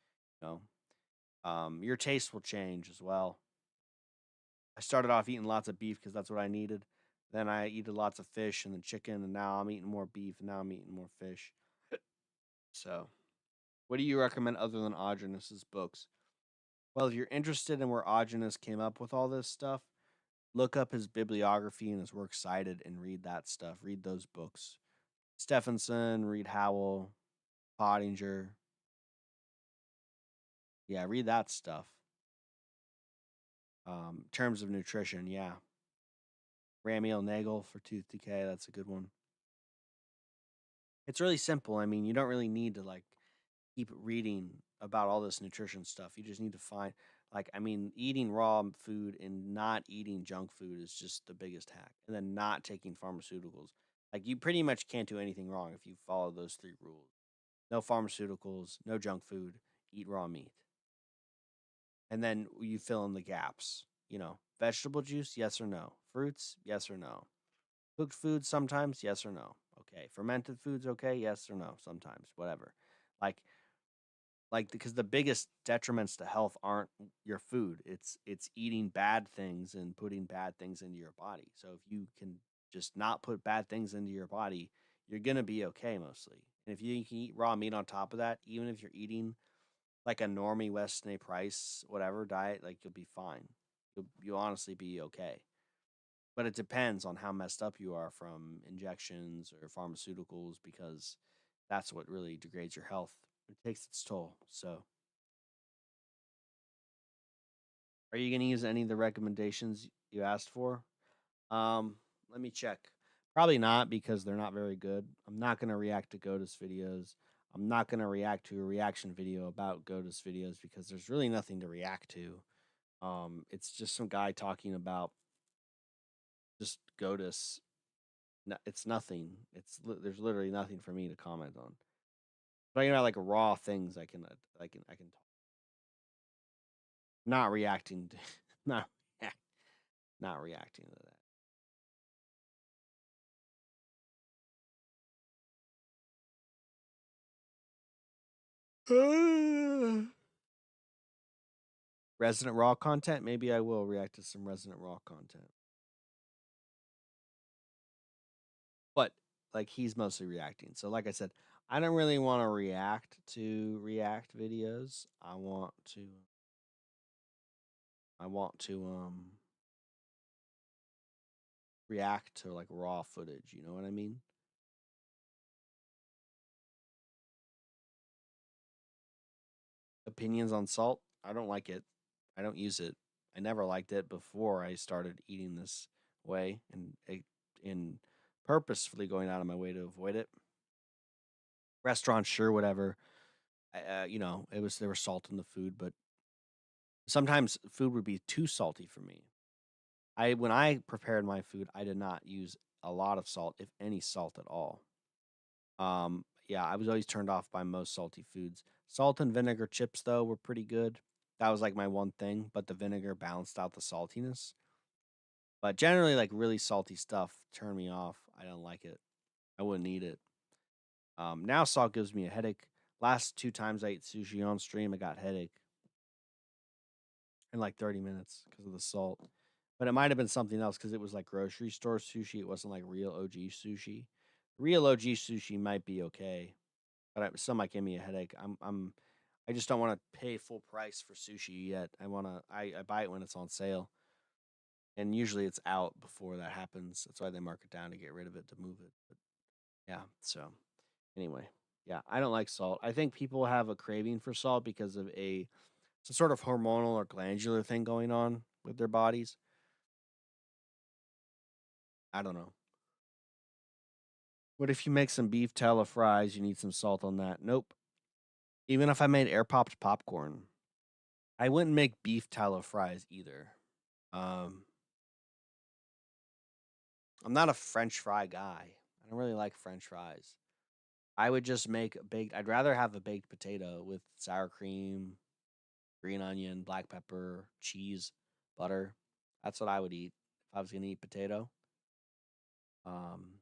A: You know, your taste will change as well. I started off eating lots of beef because that's what I needed. Then I eat lots of fish and then chicken, and now I'm eating more beef, and now I'm eating more fish. So, what do you recommend other than Audrinous's books? Well, if you're interested in where Augenis came up with all this stuff, look up his bibliography and his works cited and read that stuff. Read those books. Stephenson, read Howell, Pottinger. Yeah, read that stuff. Terms of nutrition, yeah. Ramiel Nagel for tooth decay, that's a good one. It's really simple. I mean, you don't really need to like keep reading about all this nutrition stuff. You just need to find I mean, eating raw food and not eating junk food is just the biggest hack. And then not taking pharmaceuticals. Like you pretty much can't do anything wrong if you follow those three rules. No pharmaceuticals, no junk food, eat raw meat. And then you fill in the gaps. You know, vegetable juice, yes or no. Fruits, yes or no. Cooked foods sometimes, yes or no. Okay. Fermented foods, okay, yes or no. Sometimes, whatever. Like because the biggest detriments to health aren't your food. It's eating bad things and putting bad things into your body. So if you can just not put bad things into your body, you're gonna be okay mostly. And if you can eat raw meat on top of that, even if you're eating like a normie Weston A. Price whatever diet, like you'll be fine. You'll honestly be okay. But it depends on how messed up you are from injections or pharmaceuticals because that's what really degrades your health. It takes its toll. So, are you going to use any of the recommendations you asked for? Let me check. Probably not because they're not very good. I'm not going to react to Goda's videos. I'm not going to react to a reaction video about Goda's videos because there's really nothing to react to. It's just some guy talking about just Goda's. It's nothing. There's literally nothing for me to comment on. Talking about like raw things, I can not reacting to, not react, not reacting to that. Resident Raw content, maybe I will react to some Resident Raw content. But like he's mostly reacting. So like I said, I don't really want to react to react videos. I want to react to like raw footage, you know what I mean? Opinions on salt, I don't like it. I don't use it. I never liked it before I started eating this way and in purposefully going out of my way to avoid it. Restaurants, sure, whatever. You know, there was salt in the food, but sometimes food would be too salty for me. When I prepared my food, I did not use a lot of salt, if any salt at all. Yeah, I was always turned off by most salty foods. Salt and vinegar chips though were pretty good. That was like my one thing, but the vinegar balanced out the saltiness. But generally, like really salty stuff turned me off. I don't like it. I wouldn't eat it. Now salt gives me a headache. Last two times I ate sushi on stream, I got headache in like 30 minutes because of the salt. But it might have been something else because it was like grocery store sushi. It wasn't like real OG sushi. Real OG sushi might be okay, but it still might give me a headache. I just don't want to pay full price for sushi yet. I buy it when it's on sale, and usually it's out before that happens. That's why they mark it down to get rid of it to move it. But yeah, so anyway, yeah, I don't like salt. I think people have a craving for salt because of some sort of hormonal or glandular thing going on with their bodies. I don't know. What if you make some beef tallow fries? You need some salt on that. Nope. Even if I made air popped popcorn, I wouldn't make beef tallow fries either. Um, I'm not a French fry guy. I don't really like French fries. I would just make a baked. I'd rather have a baked potato with sour cream, green onion, black pepper, cheese, butter. That's what I would eat if I was gonna eat potato. Um,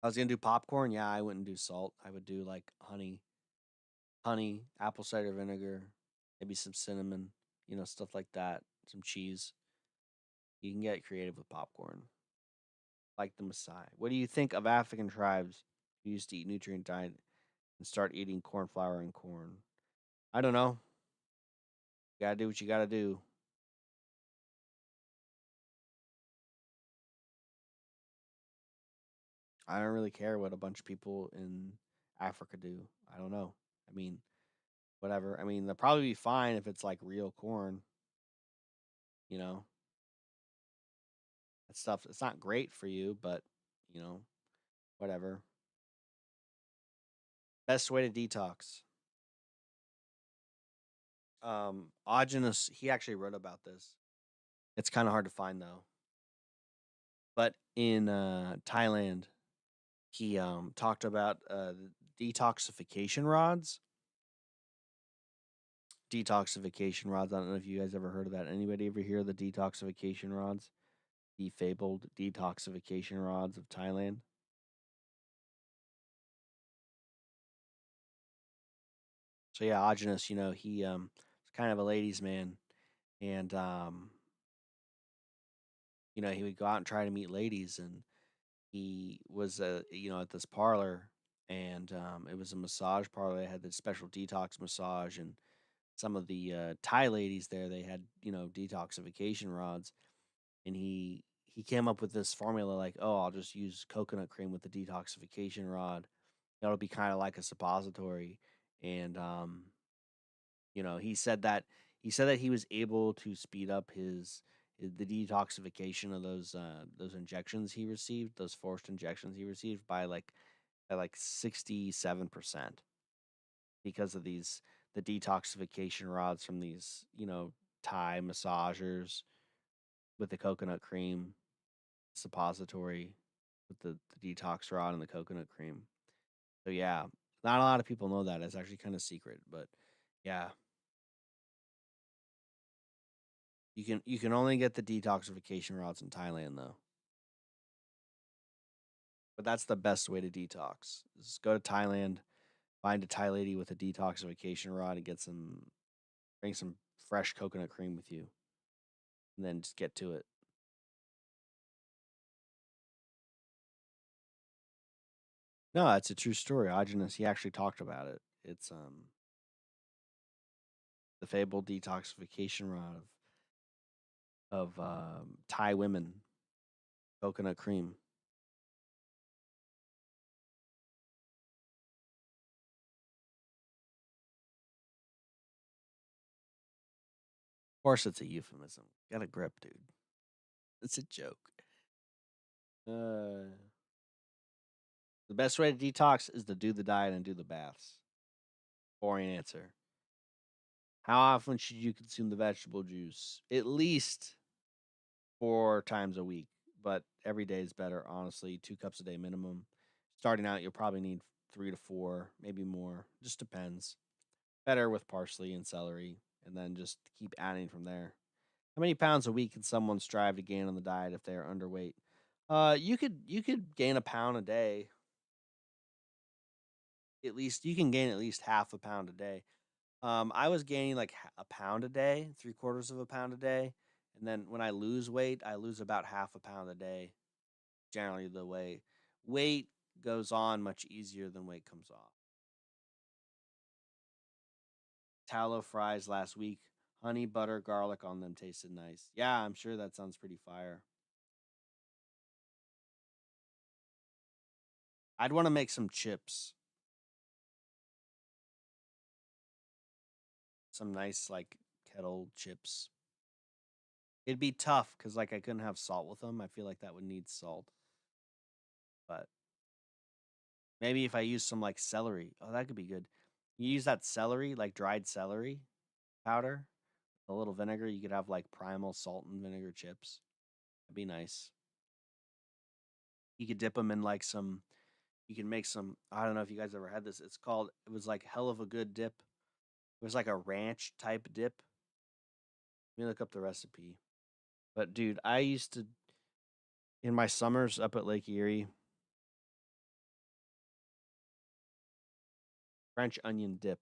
A: if I was gonna do popcorn. Yeah, I wouldn't do salt. I would do like honey, apple cider vinegar, maybe some cinnamon, stuff like that. Some cheese. You can get creative with popcorn, like the Maasai. What do you think of African tribes who used to eat nutrient diet and start eating corn flour and corn? I don't know. You gotta do what you gotta do. I don't really care what a bunch of people in Africa do. I don't know. I mean, whatever. I mean, they'll probably be fine if it's like real corn, you know. That stuff it's not great for you, but you know, whatever. Best way to detox. Augenus, he actually wrote about this. It's kind of hard to find though. But in Thailand, he talked about detoxification rods. Detoxification rods. I don't know if you guys ever heard of that. Anybody ever hear of the detoxification rods? The fabled detoxification rods of Thailand. So yeah, Augenus, he was kind of a ladies' man, and he would go out and try to meet ladies, and he was at this parlor, and it was a massage parlor. They had this special detox massage, and some of the Thai ladies there, they had detoxification rods, and he came up with this formula like, oh, I'll just use coconut cream with the detoxification rod. That'll be kind of like a suppository, and he said that he was able to speed up the detoxification of those injections he received, those forced injections he received by like 67% because of the detoxification rods from these Thai massagers with the coconut cream suppository with the detox rod and the coconut cream. So yeah, not a lot of people know that. It's actually kind of secret, but yeah, you can only get the detoxification rods in Thailand though. But that's the best way to detox. Is go to Thailand, find a Thai lady with a detoxification rod, and bring some fresh coconut cream with you, and then just get to it. No, it's a true story. Agenus, he actually talked about it. It's the fabled detoxification rod of Thai women, coconut cream. Of course, it's a euphemism. Get a grip, dude. It's a joke. Uh, the best way to detox is to do the diet and do the baths. Boring answer. How often should you consume the vegetable juice? At least 4 times a week, but every day is better, honestly. 2 cups a day minimum. Starting out, you'll probably need 3 to 4, maybe more. Just depends. Better with parsley and celery, and then just keep adding from there. How many pounds a week can someone strive to gain on the diet if they are underweight? You could gain a pound a day. At least you can gain at least half a pound a day. I was gaining like a pound a day, 3/4 of a pound a day, and then when I lose weight, I lose about half a pound a day. Generally, the way weight goes on much easier than weight comes off. Tallow fries last week, honey, butter, garlic on them tasted nice. Yeah, I'm sure that sounds pretty fire. I'd want to make some chips, some nice like kettle chips. It'd be tough because like I couldn't have salt with them. I feel like that would need salt. But maybe if I use some like celery, oh, that could be good. You use that celery, like dried celery powder, a little vinegar. You could have like primal salt and vinegar chips. That'd be nice. You could dip them in like some. You can make some. I don't know if you guys ever had this. It's called. It was like hell of a good dip. It was like a ranch type dip. Let me look up the recipe. But dude, I used to in my summers up at Lake Erie, French onion dip.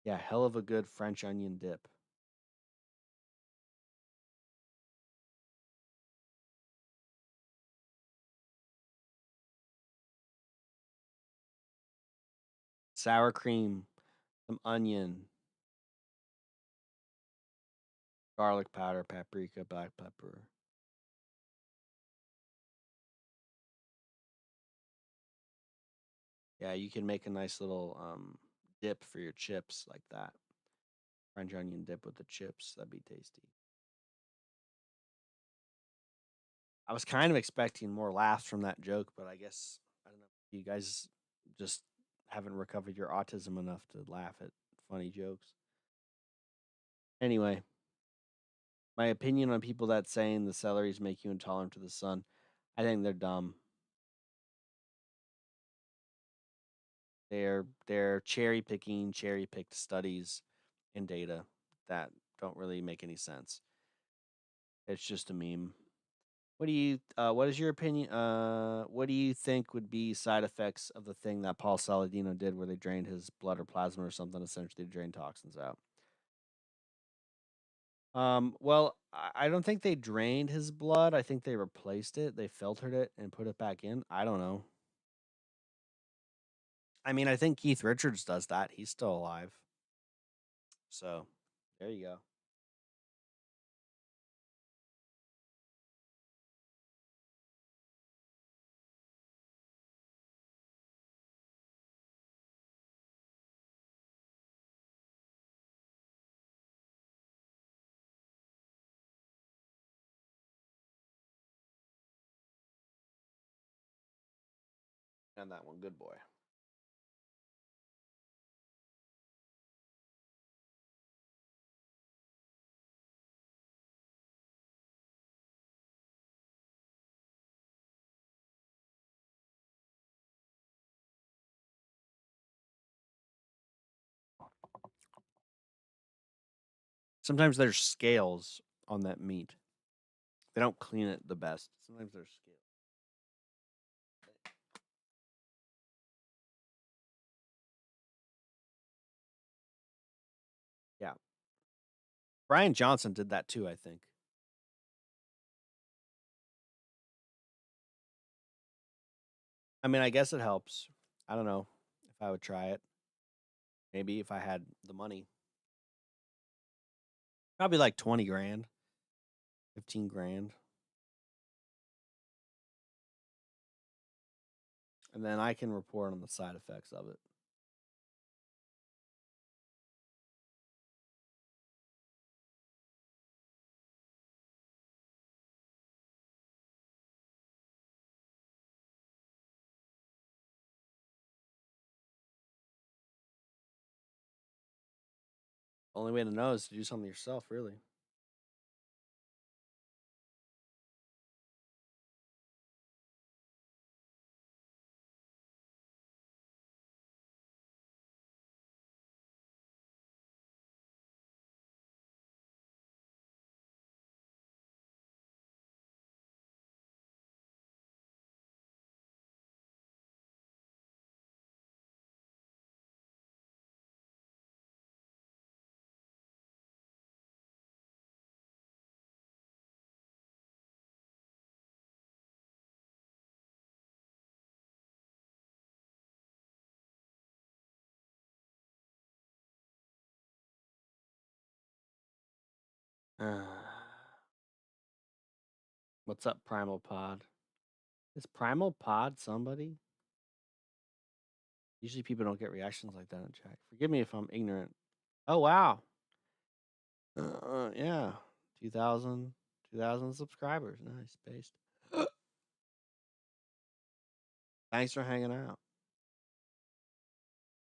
A: Yeah, hell of a good French onion dip. Sour cream, some onion, garlic powder, paprika, black pepper. Yeah, you can make a nice little dip for your chips like that. French onion dip with the chips. That'd be tasty. I was kind of expecting more laughs from that joke, but I guess I don't know. You guys just haven't recovered your autism enough to laugh at funny jokes. Anyway, my opinion on people that saying the celeries make you intolerant to the sun, I think they're dumb. They're cherry picking, cherry picked studies and data that don't really make any sense. It's just a meme. What is your opinion? What do you think would be side effects of the thing that Paul Saladino did where they drained his blood or plasma or something essentially to drain toxins out? Well, I don't think they drained his blood. I think they replaced it. They filtered it and put it back in. I don't know. I mean, I think Keith Richards does that. He's still alive. So, there you go. And that one, good boy. Sometimes there's scales on that meat. They don't clean it the best. Sometimes there's scales. Yeah. Brian Johnson did that too, I think. I mean, I guess it helps. I don't know if I would try it. Maybe if I had the money. Probably like 20 grand, 15 grand. And then I can report on the side effects of it. Only way to know is to do something yourself, really. What's up, Primal Pod? Is Primal Pod somebody? Usually people don't get reactions like that in chat. Forgive me if I'm ignorant. Oh, wow. Yeah. 2,000 subscribers. Nice. Based. Thanks for hanging out.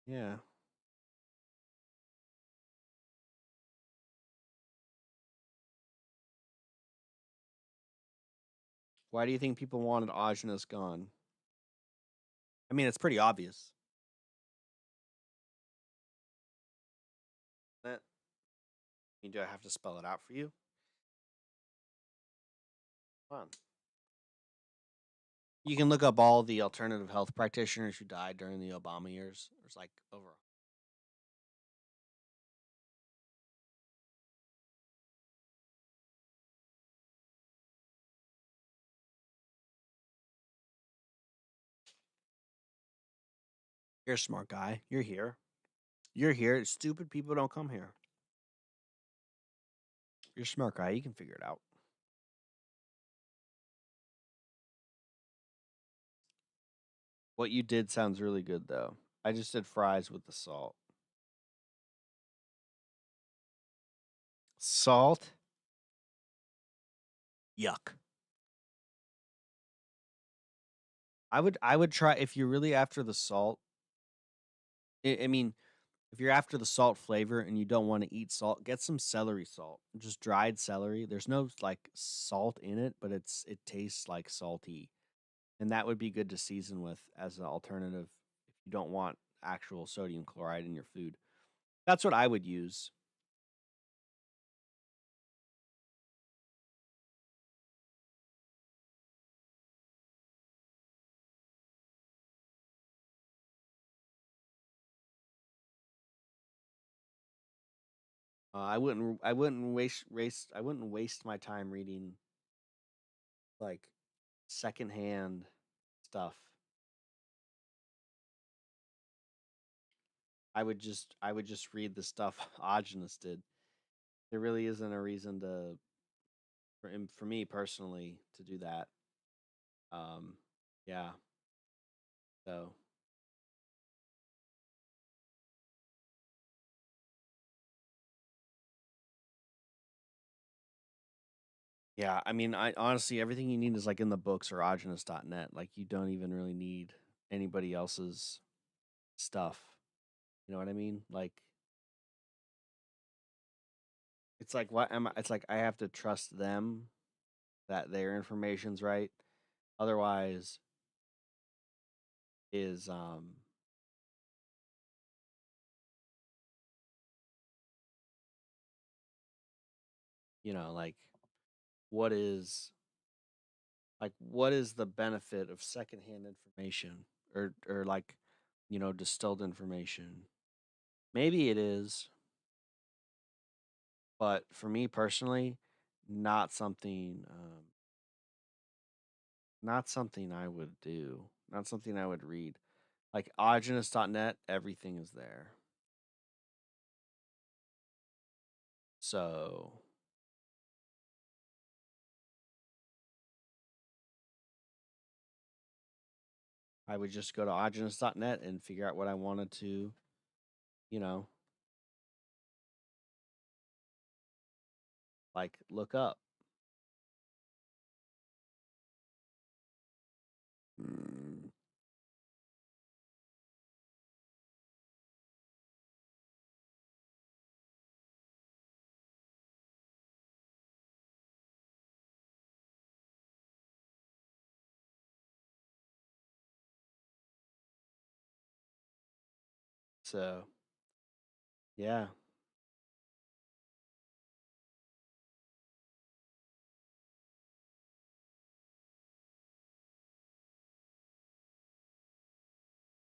A: Yeah. Why do you think people wanted Aujana's gone? I mean, it's pretty obvious. That do I have to spell it out for you? Fun. You can look up all the alternative health practitioners who died during the Obama years. There's like over. You're a smart guy. You're here. You're here. Stupid people don't come here. You're a smart guy. You can figure it out. What you did sounds really good, though. I just did fries with the salt. Salt? Yuck. I would try if you're really after the salt. I mean, if you're after the salt flavor and you don't want to eat salt, get some celery salt. Just dried celery. There's no like salt in it, but it tastes like salty. And that would be good to season with as an alternative if you don't want actual sodium chloride in your food. That's what I would use. I wouldn't waste my time reading like secondhand stuff. I would just read the stuff Agenus did. There really isn't a reason to for me personally to do that. Um, yeah. So yeah, I mean, I honestly everything you need is like in the books or agenus.net. Like you don't even really need anybody else's stuff. You know what I mean? Like it's like what am I? It's like I have to trust them that their information's right. Otherwise, is like what is what is the benefit of secondhand information or like distilled information? Maybe it is, but for me personally, not something not something I would do, not something I would read. Like agenus.net, everything is there. So I would just go to agenus.net and figure out what I wanted to, you know, like look up. Mm. So yeah,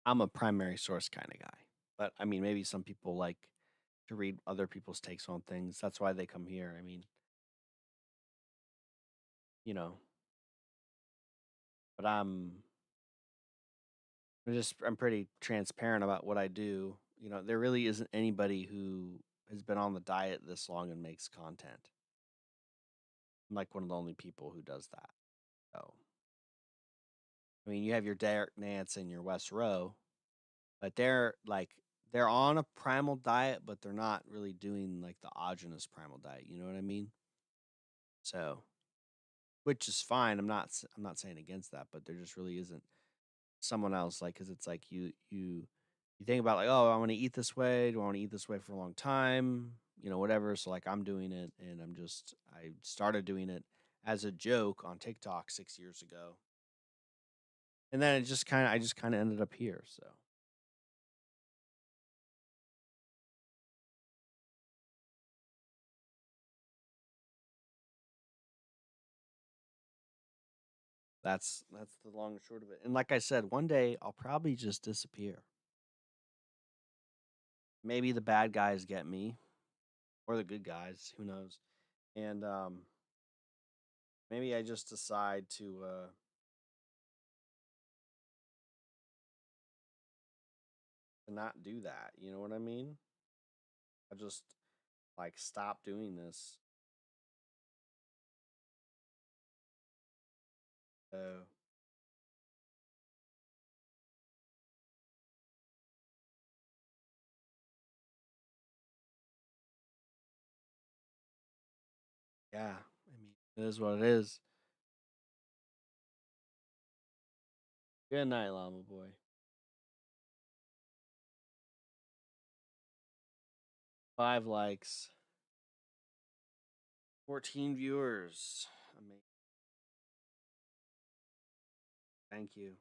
A: I'm a primary source kind of guy. But I mean, maybe some people like to read other people's takes on things. That's why they come here. I mean, you know, but I'm pretty transparent about what I do. There really isn't anybody who has been on the diet this long and makes content. I'm like one of the only people who does that. So, I mean, you have your Derek Nance and your Wes Rowe, but they're on a primal diet, but they're not really doing like the autogenous primal diet. You know what I mean? So, which is fine. I'm not saying against that, but there just really isn't. someone else, like, because it's like you think about like, oh, I want to eat this way. Do I want to eat this way for a long time? Whatever. So like, I'm doing it, and I started doing it as a joke on TikTok 6 years ago, and then I just kind of ended up here. So that's the long and short of it. And like I said, one day I'll probably just disappear. Maybe the bad guys get me, or the good guys. Who knows? And maybe I just decide to not do that. You know what I mean? I just like stop doing this. So yeah, I mean, it is what it is. Good night, Llama Boy. 5 likes, 14 viewers. Amazing. Thank you.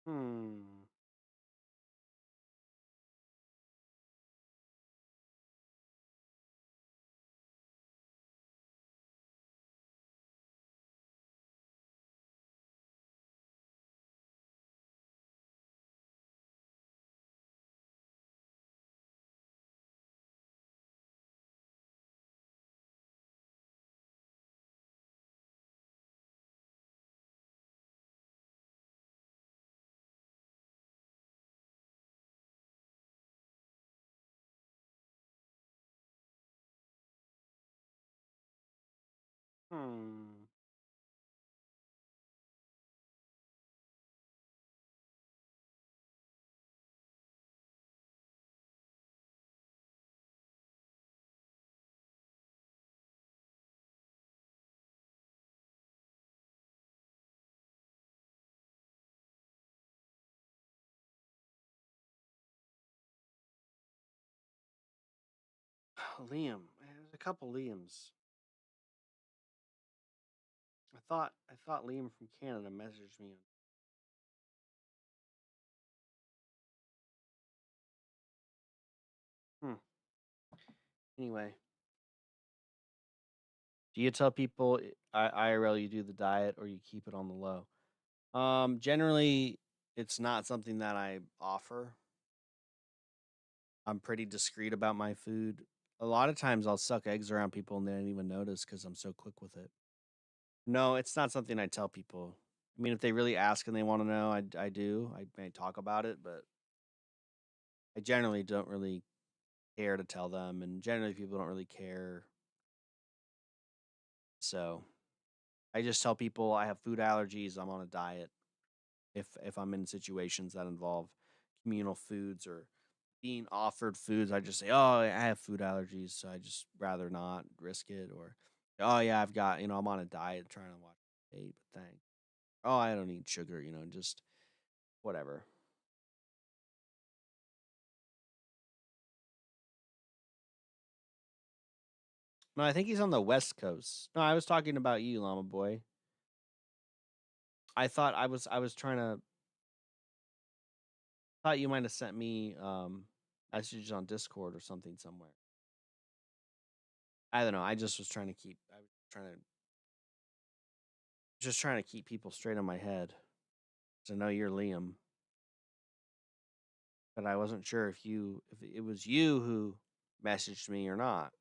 A: Hmm. Hmm. Liam. There's a couple Liams. I thought Liam from Canada messaged me. Hmm. Anyway, do you tell people IRL you do the diet or you keep it on the low? Generally, it's not something that I offer. I'm pretty discreet about my food. A lot of times I'll suck eggs around people and they don't even notice because I'm so quick with it. No, it's not something I tell people. I mean, if they really ask and they want to know, I do. I may talk about it, but I generally don't really care to tell them. And generally, people don't really care. So I just tell people I have food allergies. I'm on a diet. If I'm in situations that involve communal foods or being offered foods, I just say, "Oh, I have food allergies, so I just rather not risk it." Or, "Oh yeah, I've got I'm on a diet trying to watch weight, but thanks." "Oh, I don't eat sugar," just whatever. No, I think he's on the West Coast. No, I was talking about you, Llama Boy. I was trying to thought you might have sent me messages on Discord or something somewhere. I don't know. I just was trying to keep people straight in my head. So I know you're Liam, but I wasn't sure if it was you who messaged me or not.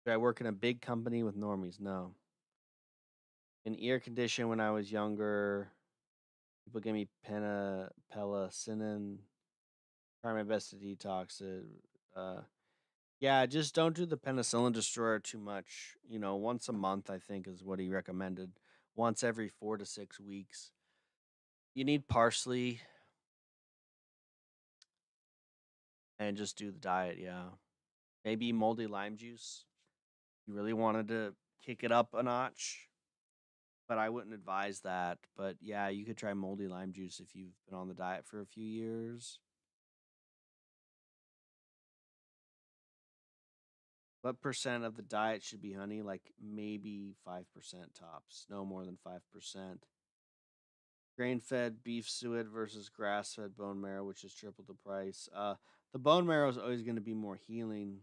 A: Did I work in a big company with normies? No. In ear condition when I was younger, people gave me penicillin. Try my best to detox it. Yeah, just don't do the penicillin destroyer too much. Once a month, I think, is what he recommended. Once every 4 to 6 weeks. You need parsley and just do the diet. Yeah. Maybe moldy lime juice. You really wanted to kick it up a notch, but I wouldn't advise that. But yeah, you could try moldy lime juice if you've been on the diet for a few years. What percent of the diet should be honey? Like maybe 5% tops, no more than 5%. Grain fed beef suet versus grass fed bone marrow, which is triple the price. The bone marrow is always going to be more healing.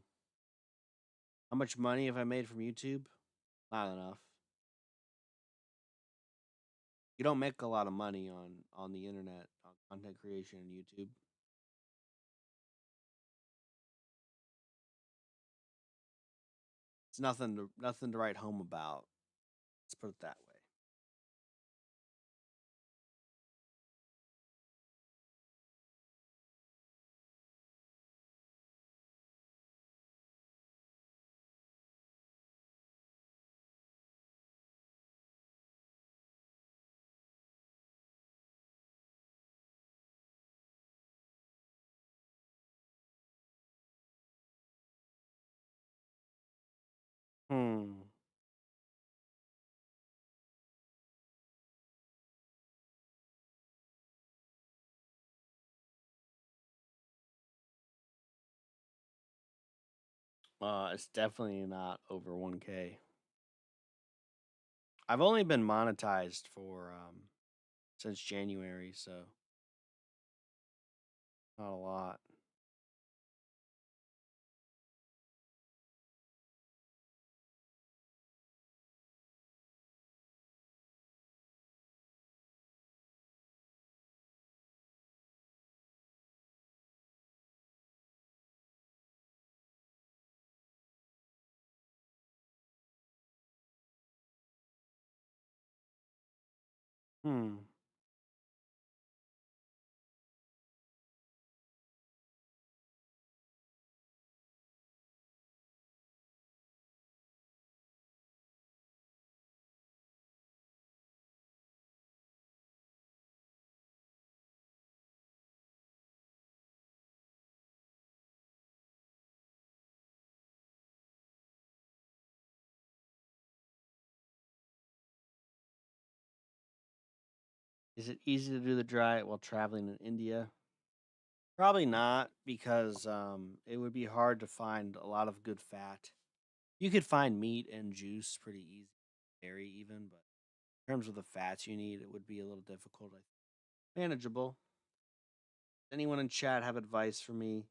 A: How much money have I made from YouTube? Not enough. You don't make a lot of money on the internet on content creation and YouTube. It's nothing to write home about. Let's put it that way. Hmm. It's definitely not over 1K. I've only been monetized for since January, so not a lot. Hmm. Is it easy to do the diet while traveling in India? Probably not because it would be hard to find a lot of good fat. You could find meat and juice pretty easy, dairy even, but in terms of the fats you need, it would be a little difficult. Manageable. Anyone in chat have advice for me? In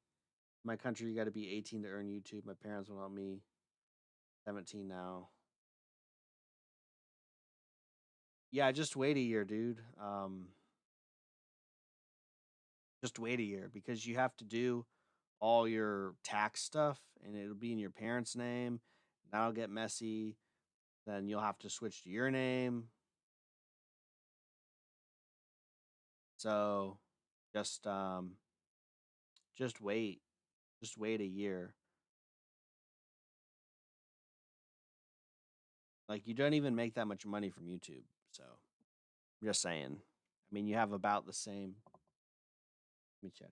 A: my country, you got to be 18 to earn YouTube. My parents won't help me. 17 now. Yeah, just wait a year, dude. Just wait a year because you have to do all your tax stuff and it'll be in your parents' name. That'll get messy. Then you'll have to switch to your name. So just um just wait. Just wait a year. Like you don't even make that much money from YouTube. So I'm just saying. I mean, you have about the same. Let me check.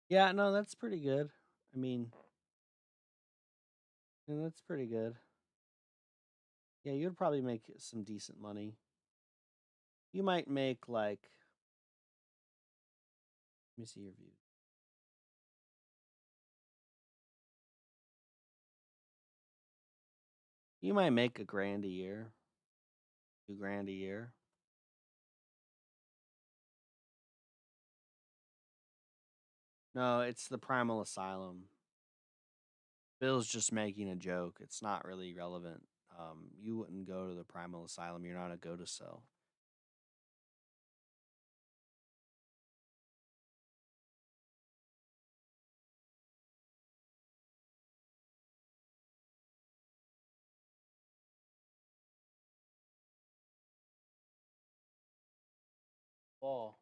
A: Yeah, no, that's pretty good. I mean, yeah, that's pretty good. Yeah, you'd probably make some decent money. You might make like, let me see your views. You might make a grand a year, 2 grand a year. No, it's the Primal Asylum. Bill's just making a joke. It's not really relevant. You wouldn't go to the primal asylum. You're not a go to cell. Paul.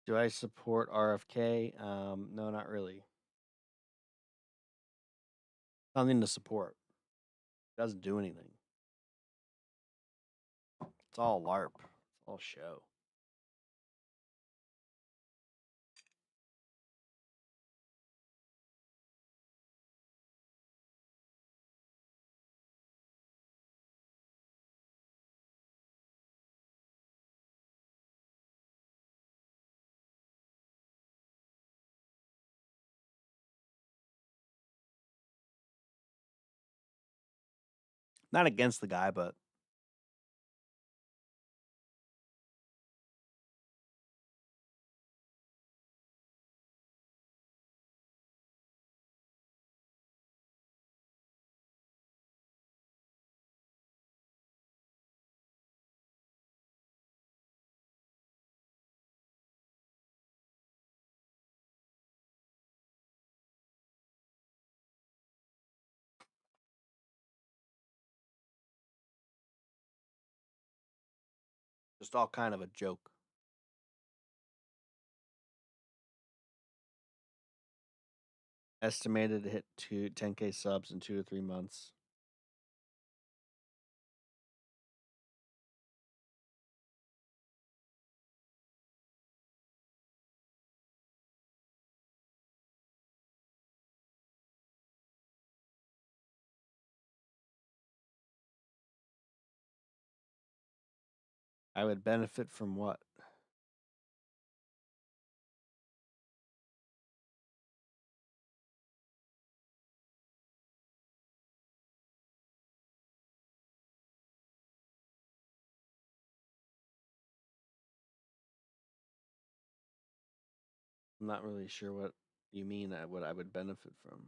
A: Do I support RFK? No, not really. Nothing to support. Doesn't do anything. It's all LARP. It's all show. Not against the guy, but just all kind of a joke. Estimated to hit 10K subs in 2 to 3 months. I would benefit from what? I'm not really sure what you mean. What I would benefit from.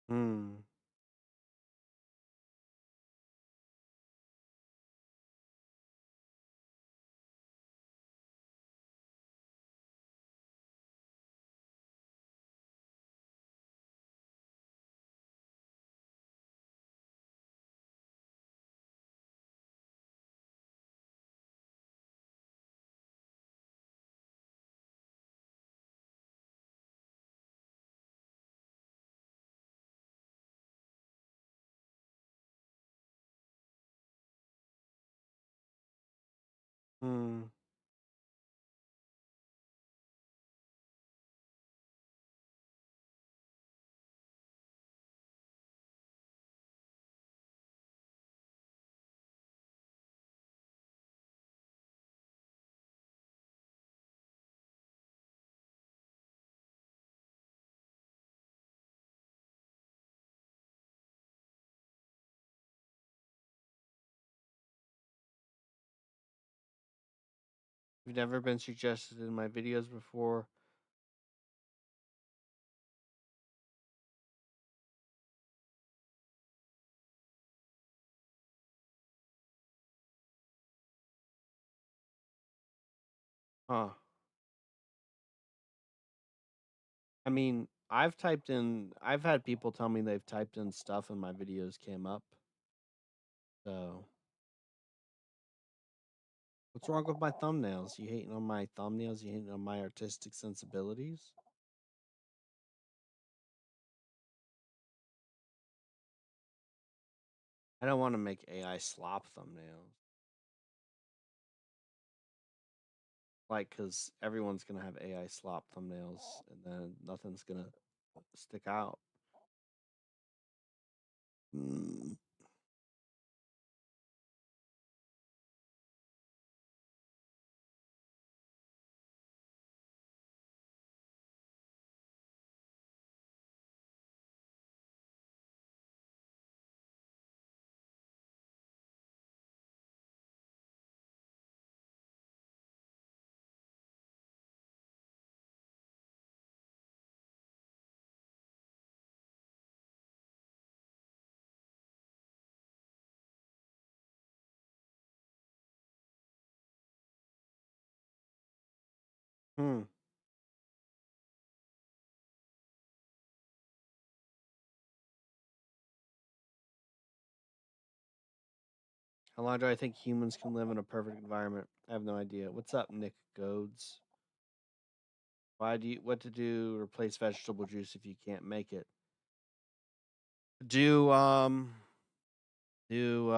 A: Hmm. Hmm. You've never been suggested in my videos before. Huh. I mean, I've had people tell me they've typed in stuff and my videos came up. So, what's wrong with my thumbnails? You hating on my thumbnails? You hating on my artistic sensibilities? I don't want to make AI slop thumbnails. Like, because everyone's going to have AI slop thumbnails and then nothing's going to stick out. Mm. Hmm. How long do I think humans can live in a perfect environment? I have no idea. What's up, Nick Goads? What to do? Replace vegetable juice if you can't make it. Do, do,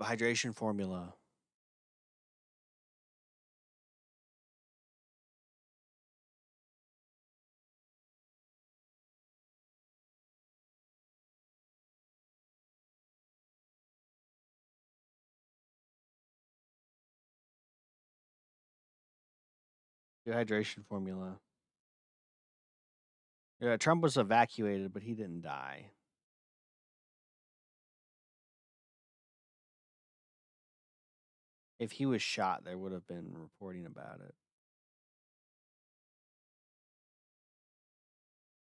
A: hydration formula. Do hydration formula. Yeah, Trump was evacuated, but he didn't die. If he was shot, there would have been reporting about it.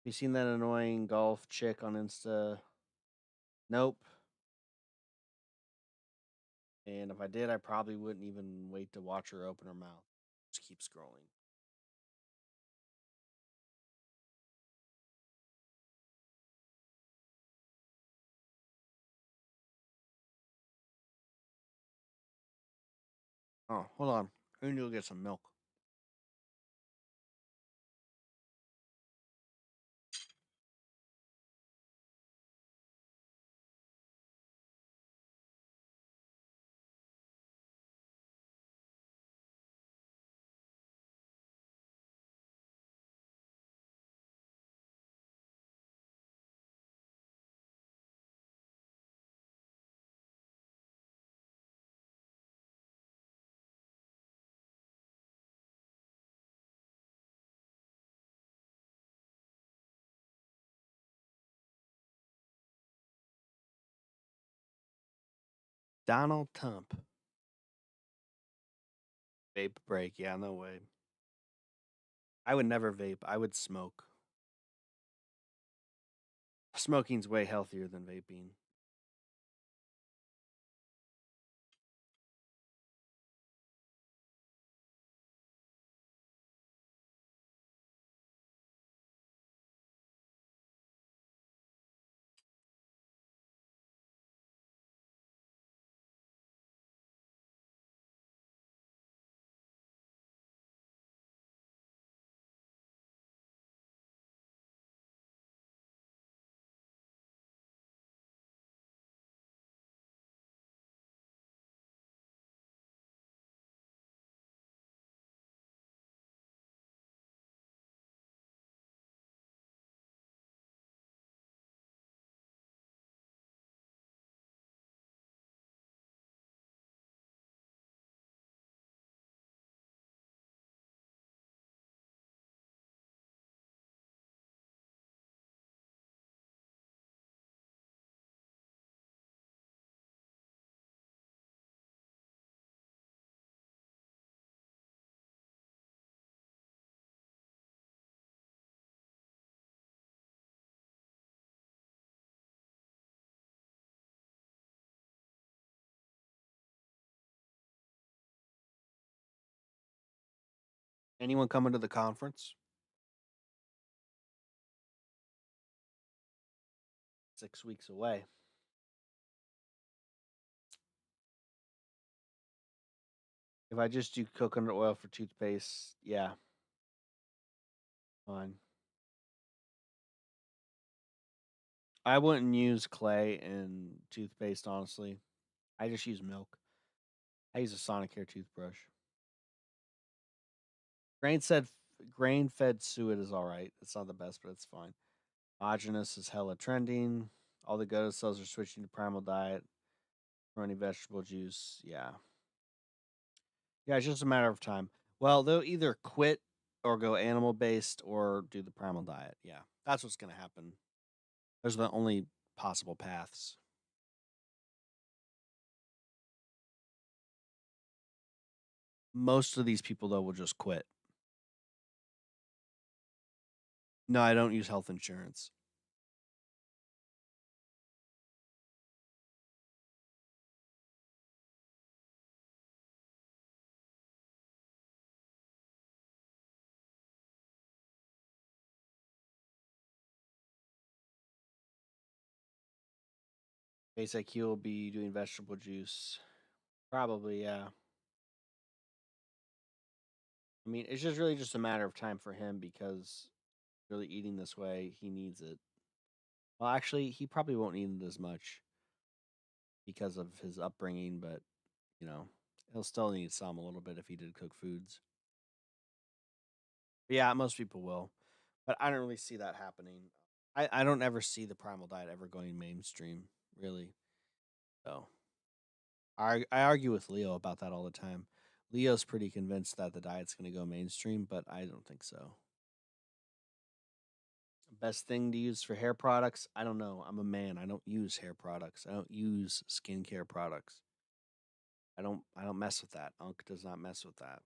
A: You seen that annoying golf chick on Insta? Nope. And if I did, I probably wouldn't even wait to watch her open her mouth. Just keep scrolling. Oh, hold on. I need to go get some milk. Donald Trump. Vape break. Yeah, no way. I would never vape. I would smoke. Smoking's way healthier than vaping. Anyone coming to the conference? 6 weeks away. If I just do coconut oil for toothpaste, yeah, fine. I wouldn't use clay in toothpaste, honestly. I just use milk. I use a Sonicare toothbrush. Grain said grain fed suet is all right. It's not the best, but it's fine. Homogeneous is hella trending. All the go cells are switching to primal diet. Running vegetable juice. Yeah. Yeah, it's just a matter of time. Well, they'll either quit or go animal based or do the primal diet. Yeah. That's what's gonna happen. Those are the only possible paths. Most of these people though will just quit. No, I don't use health insurance. Base IQ will be doing vegetable juice. Probably, yeah. I mean, it's just really just a matter of time for him because really eating this way, he needs it. Well, actually, he probably won't need it as much because of his upbringing, but you know, he'll still need some a little bit if he did cook foods. But yeah, most people will, but I don't really see that happening. I don't ever see the primal diet ever going mainstream, really. So I argue with Leo about that all the time. Leo's pretty convinced that the diet's going to go mainstream, but I don't think so. Best thing to use for hair products? I don't know. I'm a man. I don't use hair products. I don't use skincare products. I don't mess with that. Unc does not mess with that.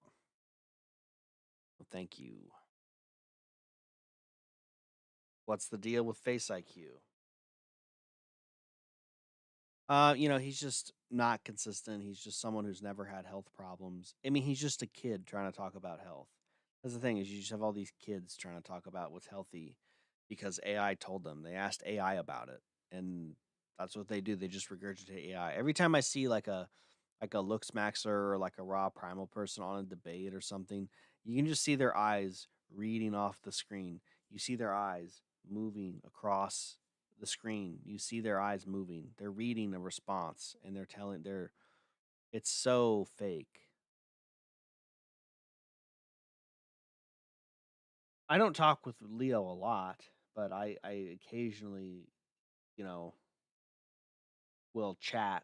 A: Well, thank you. What's the deal with Face IQ? He's just not consistent. He's just someone who's never had health problems. I mean, he's just a kid trying to talk about health. That's the thing is you just have all these kids trying to talk about what's healthy because AI told them. They asked AI about it, and that's what they do. They just regurgitate AI. Every time I see like a looks maxer or like a raw primal person on a debate or something, you can just see their eyes reading off the screen. You see their eyes moving across the screen. You see their eyes moving. They're reading a response and they're it's so fake. I don't talk with Leo a lot, but I occasionally, you know, will chat.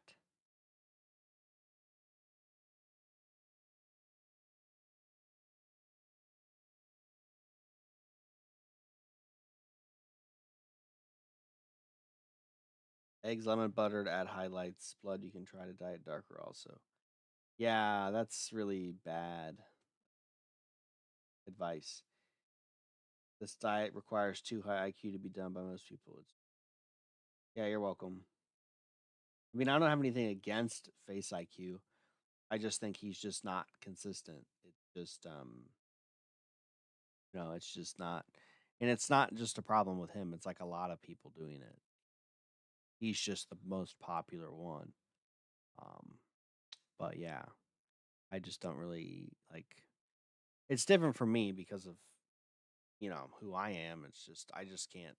A: Eggs, lemon butter to add highlights. Blood you can try to dye it darker also. Yeah, that's really bad advice. This diet requires too high IQ to be done by most people. Yeah, you're welcome. I mean, I don't have anything against face IQ. I just think he's just not consistent. It's just it's just not, and it's not just a problem with him. It's like a lot of people doing it. He's just the most popular one. Um but yeah, I just don't really like it's different for me because of, who I am. It's just I just can't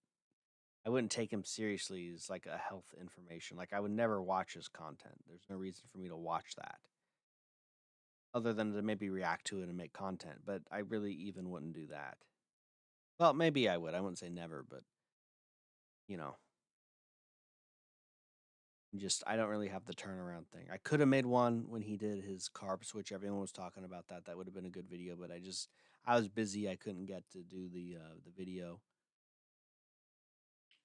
A: I wouldn't take him seriously as like a health information. Like I would never watch his content. There's no reason for me to watch that other than to maybe react to it and make content. But I really even wouldn't do that. Well, maybe I would. I wouldn't say never, but you know, just I don't really have the turnaround thing. I could have made one when he did his carb switch. Everyone was talking about that. That would have been a good video, but I was busy. I couldn't get to do the video.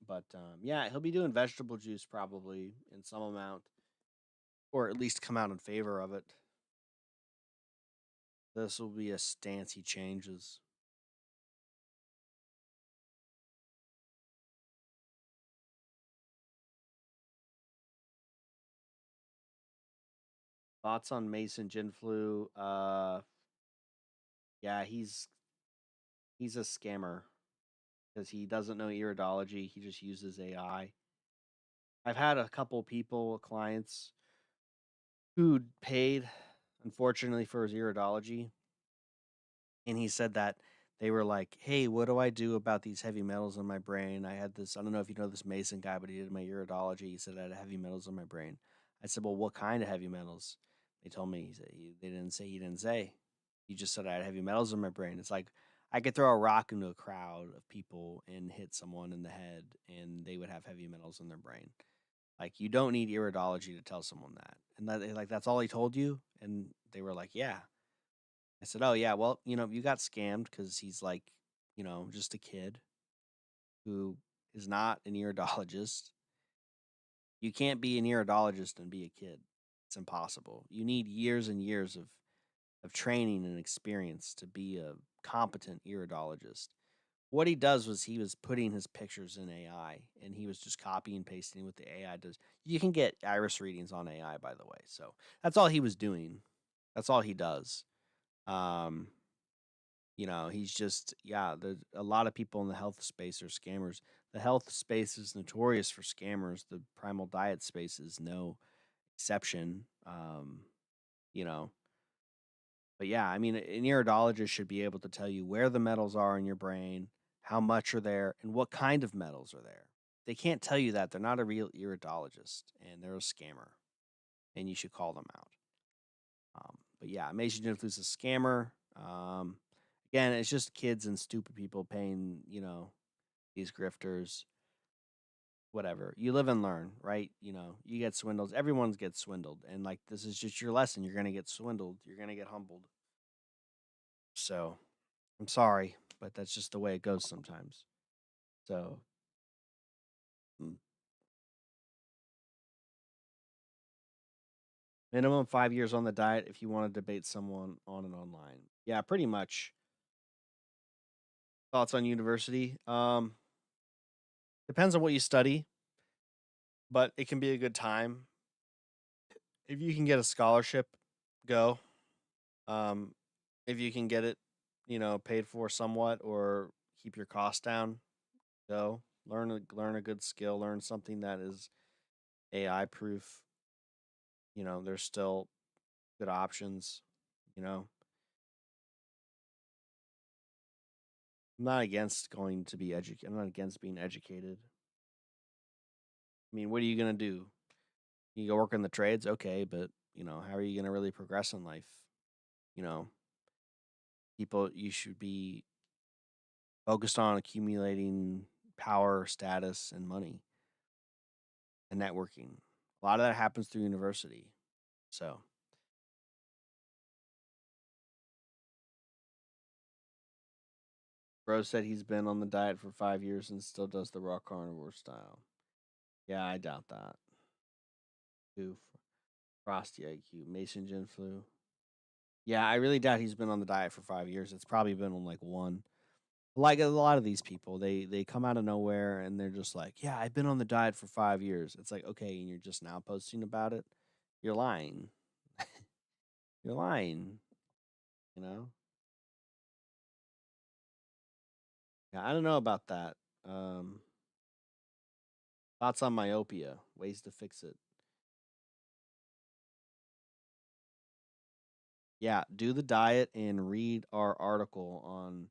A: But yeah, he'll be doing vegetable juice probably in some amount, or at least come out in favor of it. This will be a stance he changes. Thoughts on Mason Gin flu? Yeah, he's a scammer because he doesn't know iridology. He just uses AI. I've had a couple people, clients, who paid, unfortunately, for his iridology, and he said that they were like, "Hey, what do I do about these heavy metals in my brain?" I had this. I don't know if you know this Mason guy, but he did my iridology. He said I had heavy metals in my brain. I said, "Well, what kind of heavy metals?" They told me. He said they didn't say. He didn't say. He just said I had heavy metals in my brain. It's like I could throw a rock into a crowd of people and hit someone in the head, and they would have heavy metals in their brain. Like you don't need iridology to tell someone that. And that like that's all he told you? And they were like, "Yeah." I said, "Oh yeah, well, you got scammed cuz he's like, just a kid who is not an iridologist. You can't be an iridologist and be a kid. It's impossible. You need years and years of training and experience to be a competent iridologist." What he does was he was putting his pictures in AI and he was just copy and pasting what the AI does. You can get iris readings on AI, by the way. So that's all he was doing. That's all he does. Um, he's just, yeah, there's a lot of people in the health space are scammers. The health space is notorious for scammers. The primal diet space is no exception. You know, but yeah, I mean, an iridologist should be able to tell you where the metals are in your brain, how much are there, and what kind of metals are there. They can't tell you that. They're not a real iridologist and they're a scammer, and you should call them out. But yeah, Mason Influence is a scammer. Again, it's just kids and stupid people paying, these grifters, whatever. You live and learn, right? You get swindled. Everyone gets swindled. And like, this is just your lesson. You're going to get swindled. You're going to get humbled. So I'm sorry, but that's just the way it goes sometimes. So, mm, minimum 5 years on the diet if you want to debate someone on and online. Yeah, pretty much. Thoughts on university? Depends on what you study, but it can be a good time. If you can get a scholarship, go. Um, if you can get it, paid for somewhat or keep your costs down, go. Learn a good skill, learn something that is AI proof. There's still good options. You know, I'm not against going to be educated. I'm not against being educated. I mean, what are you gonna do? You go work in the trades, okay, but how are you gonna really progress in life? You know, you should be focused on accumulating power, status, and money and networking. A lot of that happens through university. So, Bro said he's been on the diet for 5 years and still does the raw carnivore style. Yeah, I doubt that. Who? Frosty IQ, Mason Gin flu. Yeah, I really doubt he's been on the diet for 5 years. It's probably been on like one. Like a lot of these people, they come out of nowhere and they're just like, "Yeah, I've been on the diet for 5 years." It's like, okay, and you're just now posting about it. You're lying. You're lying. You know. Yeah, I don't know about that. Um, Thoughts on myopia? Ways to fix it. Yeah, do the diet and read our article on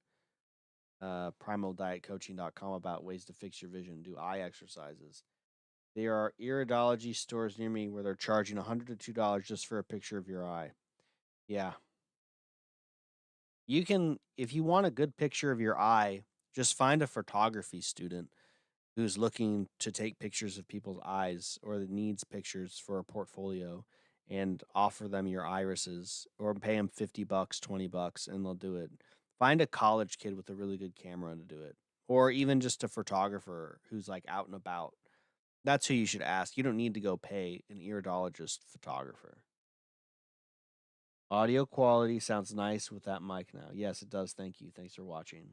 A: primaldietcoaching.com about ways to fix your vision. Do eye exercises. There are iridology stores near me where they're charging $100 to $2 just for a picture of your eye. Yeah. You can, if you want a good picture of your eye, just find a photography student who's looking to take pictures of people's eyes or that needs pictures for a portfolio and offer them your irises or pay them $50, $20, and they'll do it. Find a college kid with a really good camera to do it, or even just a photographer who's like out and about. That's who you should ask. You don't need to go pay an iridologist photographer. Audio quality sounds nice with that mic now. Yes, it does. Thank you. Thanks for watching.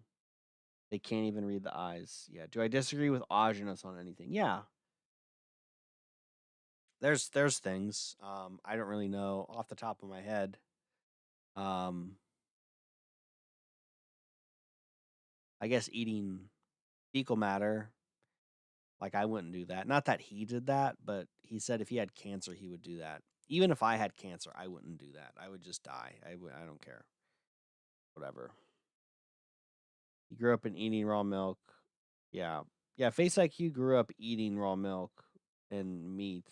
A: They can't even read the eyes. Yeah. Do I disagree with Augenus on anything? Yeah. There's things. I don't really know off the top of my head. Um I guess eating fecal matter, like I wouldn't do that. Not that he did that, but he said if he had cancer, he would do that. Even if I had cancer, I wouldn't do that. I would just die. I don't care. Whatever. He grew up in eating raw milk. Yeah. Yeah, Face IQ grew up eating raw milk and meat.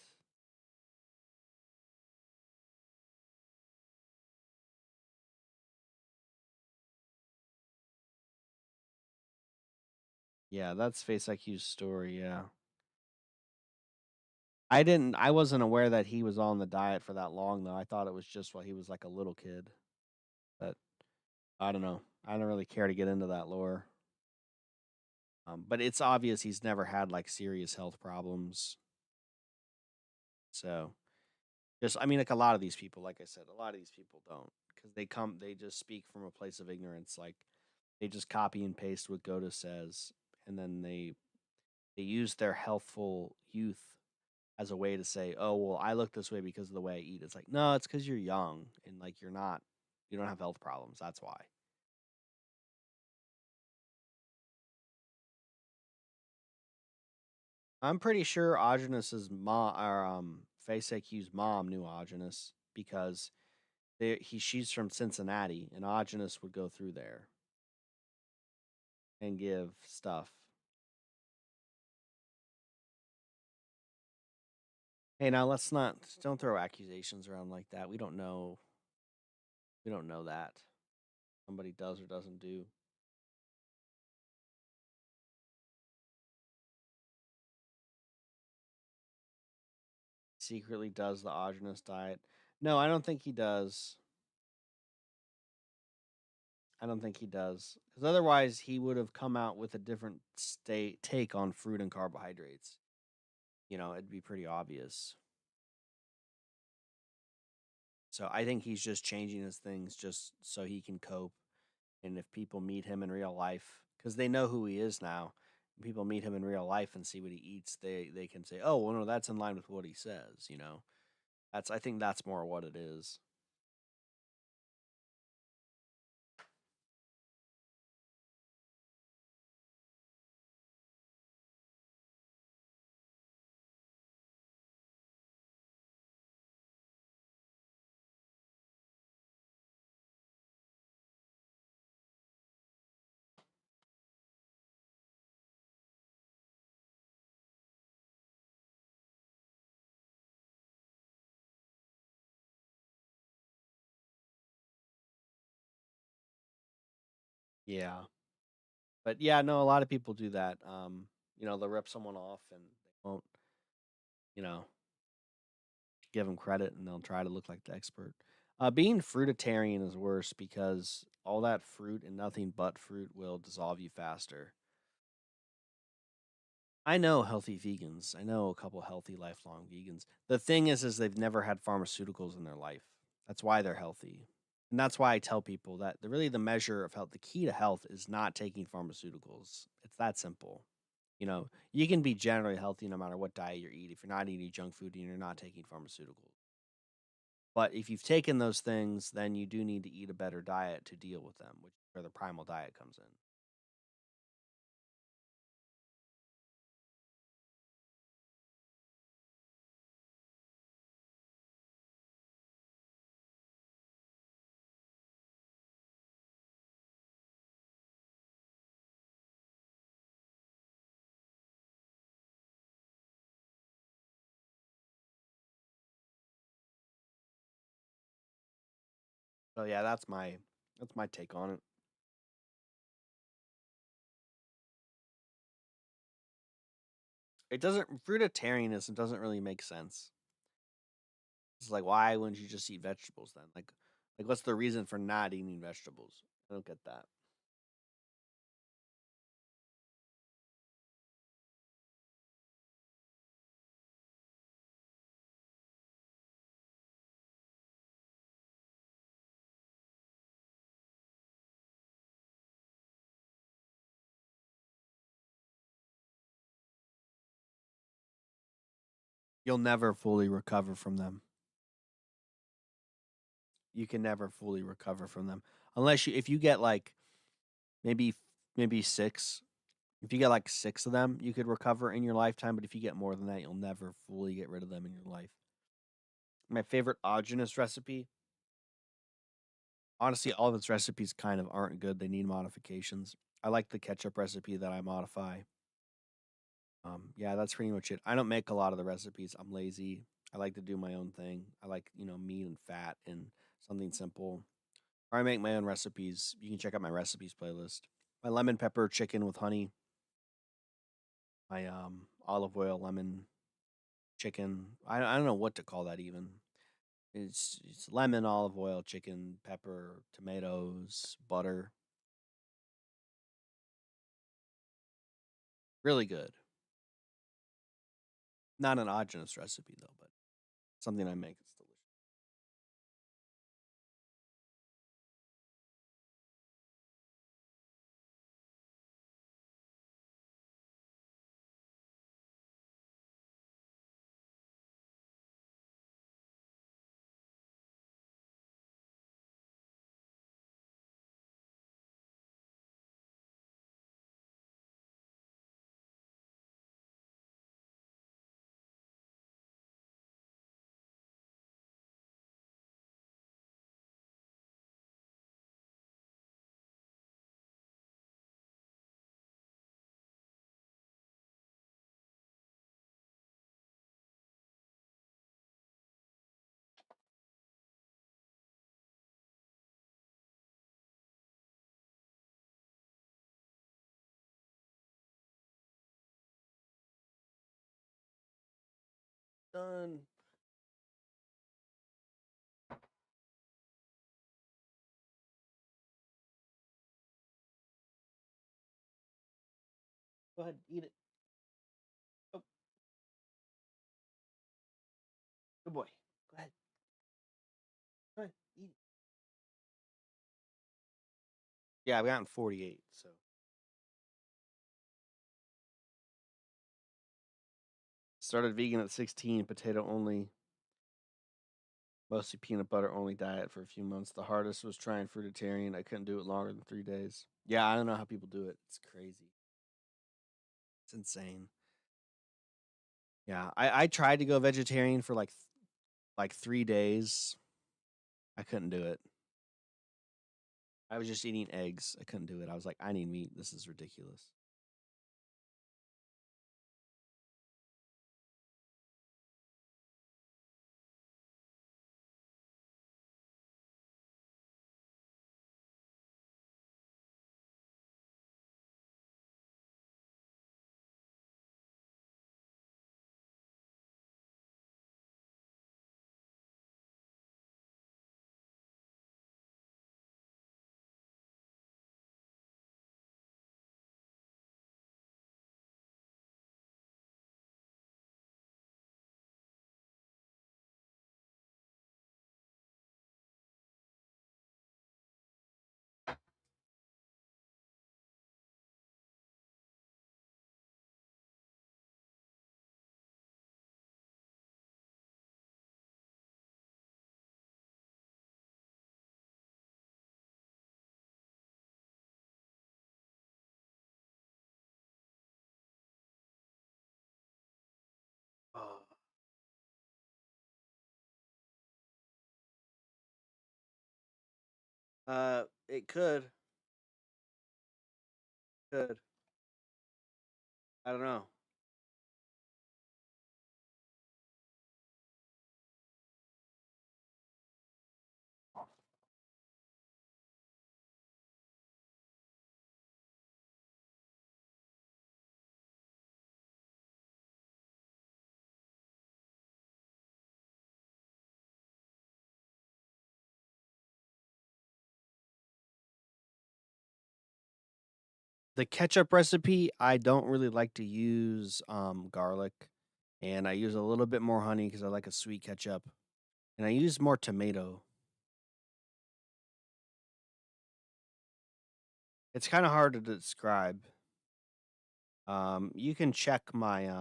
A: Yeah, that's Face IQ's story, yeah. I wasn't aware that he was on the diet for that long though. I thought it was just while he was like a little kid. But I don't know. I don't really care to get into that lore. But it's obvious he's never had like serious health problems. So just I mean like a lot of these people, like I said, a lot of these people don't because they just speak from a place of ignorance. Like they just copy and paste what Goda says, and then they use their healthful youth as a way to say, "Oh, well, I look this way because of the way I eat." It's like, no, it's because you're young and like you don't have health problems. That's why. I'm pretty sure Augenus's mom or Face AQ's mom knew Augenus because she's from Cincinnati and Augenus would go through there and give stuff. Hey, now let's not don't throw accusations around like that. We don't know. We don't know that somebody does or doesn't do. Secretly does the Augenus diet. No, I don't think he does. I don't think he does. Because otherwise, he would have come out with a different take on fruit and carbohydrates. It'd be pretty obvious. So I think he's just changing his things just so he can cope. And if people meet him in real life, because they know who he is now, when people meet him in real life and see what he eats, they can say, "Oh, well, no, that's in line with what he says." I think that's more what it is. Yeah, but yeah, no, a lot of people do that. They'll rip someone off and they won't, you know, give them credit and they'll try to look like the expert. Being fruitarian is worse because all that fruit and nothing but fruit will dissolve you faster. I know healthy vegans. I know a couple healthy lifelong vegans. The thing is they've never had pharmaceuticals in their life. That's why they're healthy. And that's why I tell people that really the measure of health, the key to health is not taking pharmaceuticals. It's that simple. You can be generally healthy no matter what diet you eat if you're not eating junk food and you're not taking pharmaceuticals. But if you've taken those things, then you do need to eat a better diet to deal with them, which is where the primal diet comes in. So yeah, that's my take on it. It doesn't Fruitarianism doesn't really make sense. It's like why wouldn't you just eat vegetables then? Like what's the reason for not eating vegetables? I don't get that. You'll never fully recover from them. You can never fully recover from them unless if you get like maybe maybe 6. If you get like 6 of them, you could recover in your lifetime, but if you get more than that, you'll never fully get rid of them in your life. My favorite autogenous recipe, honestly, all of its recipes kind of aren't good. They need modifications. I like the ketchup recipe that I modify. Yeah, that's pretty much it. I don't make a lot of the recipes. I'm lazy. I like to do my own thing. I like, meat and fat and something simple. Or I make my own recipes. You can check out my recipes playlist. My lemon pepper chicken with honey, my olive oil lemon chicken. I don't know what to call that even. It's lemon, olive oil, chicken, pepper, tomatoes, butter. Really good. Not an autogenous recipe though, but something I make. It's delicious. Done. Go ahead, eat it. Oh, good boy. Go ahead. Go ahead. Eat it. Yeah, I've gotten 48. So started vegan at 16, potato only, mostly peanut butter only diet for a few months. The hardest was trying fruitarian. I couldn't do it longer than 3 days. Yeah, I don't know how people do it. It's crazy. It's insane. Yeah, I tried to go vegetarian for like 3 days. I couldn't do it. I was just eating eggs. I couldn't do it. I was like, I need meat. This is ridiculous. Oh. It could. I don't know. The ketchup recipe, I don't really like to use garlic, and I use a little bit more honey because I like a sweet ketchup, and I use more tomato. It's kind of hard to describe. You can check my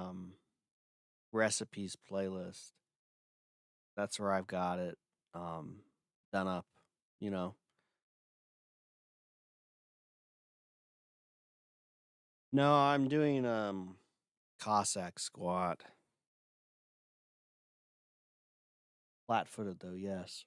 A: recipes playlist. That's where I've got it um done up. You know, No, I'm doing Cossack squat. Flat footed though, yes.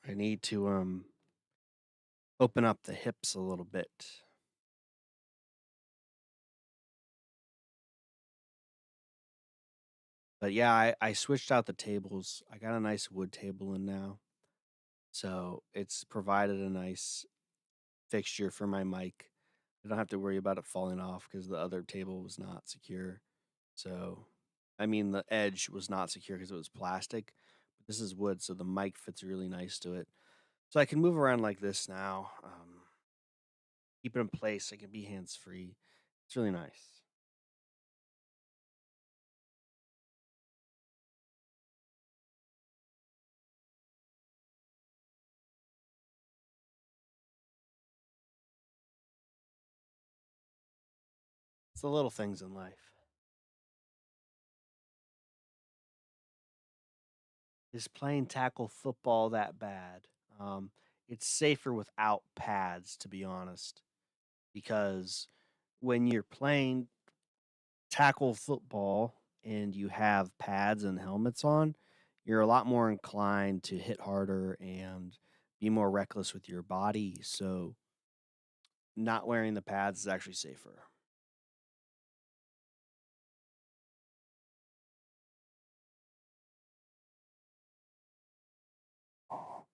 A: I need to open up the hips a little bit. But yeah, I switched out the tables. I got a nice wood table in now. So it's provided a nice fixture for my mic. I don't have to worry about it falling off because the other table was not secure. So, I mean, the edge was not secure because it was plastic. But this is wood, so the mic fits really nice to it. So I can move around like this now. Keep it in place. I can be hands free. It's really nice. It's the little things in life. Is playing tackle football that bad? Um, it's safer without pads, to be honest, because when you're playing tackle football and you have pads and helmets on, you're a lot more inclined to hit harder and be more reckless with your body. So, not wearing the pads is actually safer. Oh.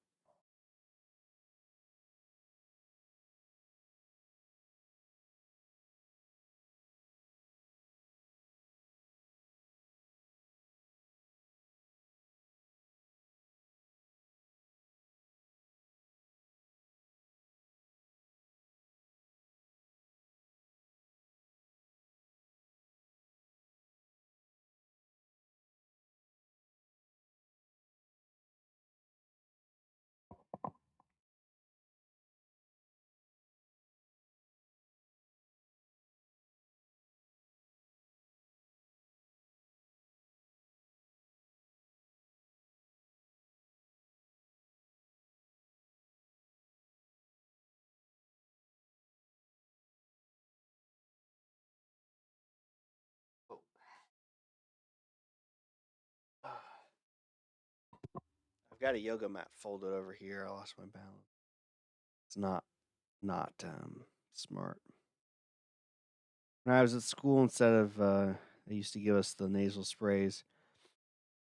A: I've got a yoga mat folded over here. I lost my balance. It's not smart. When I was at school, instead of they used to give us the nasal sprays,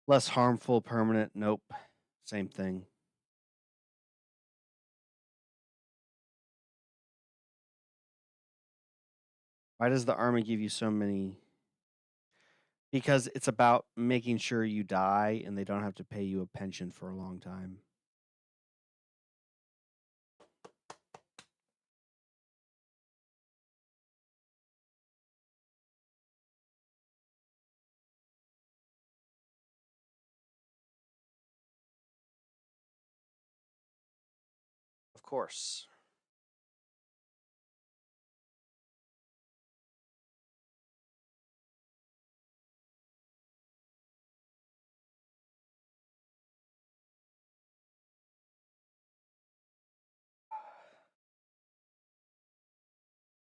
A: less harmful, permanent. Nope, same thing. Why does the army give you so many? Because it's about making sure you die and they don't have to pay you a pension for a long time. Of course.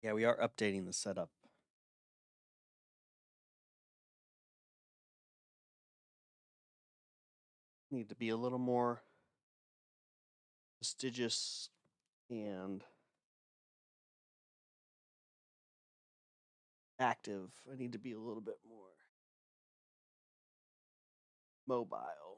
A: Yeah, we are updating the setup. Need to be a little more prestigious and active. I need to be a little bit more mobile.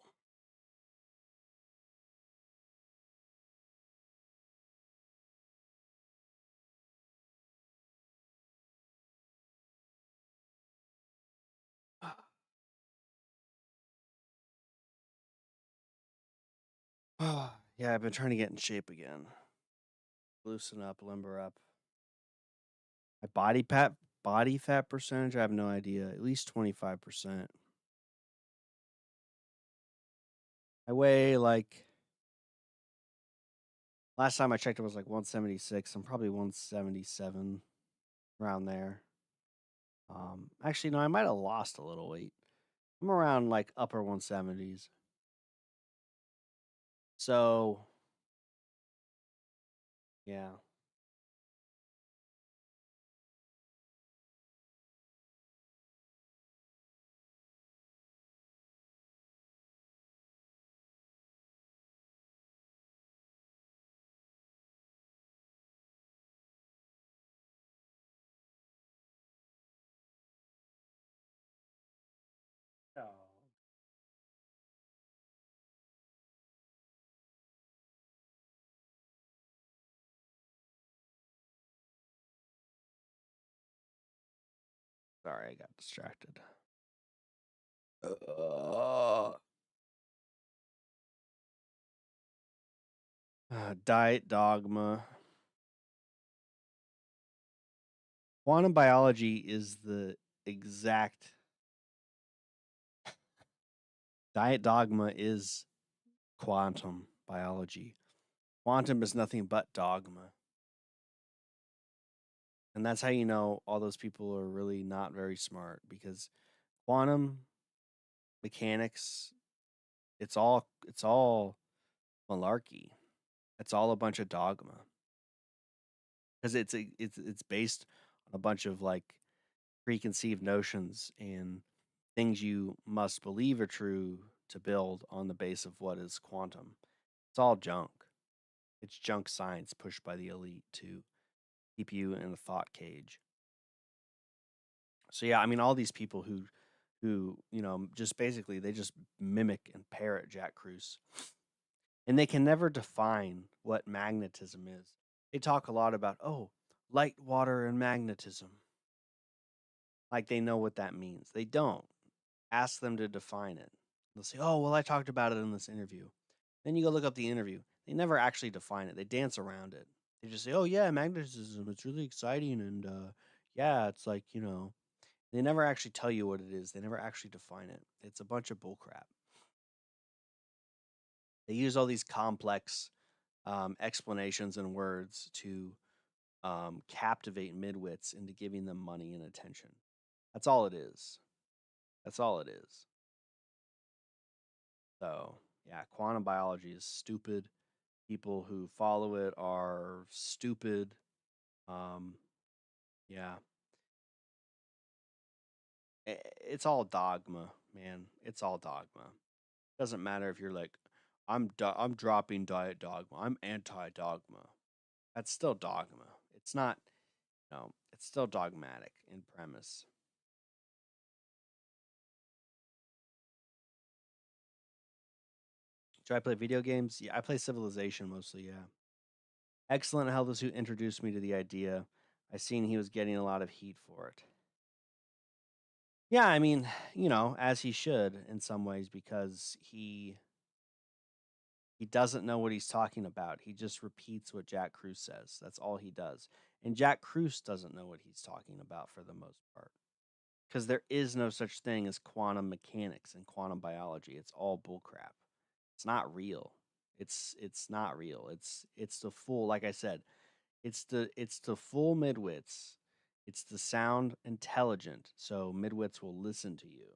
A: Yeah, I've been trying to get in shape again. Loosen up, limber up. My body fat percentage, I have no idea. At least 25%. I weigh like last time I checked it was like 176. I'm probably 177 around there. Actually, no, I might have lost a little weight. I'm around like upper 170s. So, yeah. Oh. Sorry, I got distracted. Uh, Diet dogma. Quantum biology is the exact diet dogma is quantum biology. Quantum is nothing but dogma. And that's how you know all those people are really not very smart because quantum mechanics, it's all malarkey. It's all a bunch of dogma because it's based on a bunch of like preconceived notions and things you must believe are true to build on the base of what is quantum. It's all junk. It's junk science pushed by the elite to keep you in a thought cage. So yeah, I mean all these people who, just basically they just mimic and parrot Jack Kruse. And they can never define what magnetism is. They talk a lot about, oh, light, water, and magnetism. Like they know what that means. They don't. Ask them to define it. They'll say, oh, well, I talked about it in this interview. Then you go look up the interview. They never actually define it. They dance around it. They just say, oh, yeah, magnetism. It's really exciting. And yeah, it's like, they never actually tell you what it is. They never actually define it. It's a bunch of bullcrap. They use all these complex explanations and words to captivate midwits into giving them money and attention. That's all it is. That's all it is. So, yeah, quantum biology is stupid. People who follow it are stupid. Um, yeah, it's all dogma, man. It's all dogma. Doesn't matter if you're like, I'm dropping diet dogma. I'm anti dogma. That's still dogma. It's not. No, it's still dogmatic in premise. Do I play video games? Yeah, I play Civilization mostly. Yeah. Excellent Health is who introduced me to the idea. I seen he was getting a lot of heat for it. Yeah, I mean, as he should in some ways because he doesn't know what he's talking about. He just repeats what Jack Kruse says. That's all he does. And Jack Kruse doesn't know what he's talking about for the most part. Because there is no such thing as quantum mechanics and quantum biology. It's all bullcrap. It's not real. It's not real. It's the full, like I said, it's the full midwits. It's the sound intelligent, so midwits will listen to you.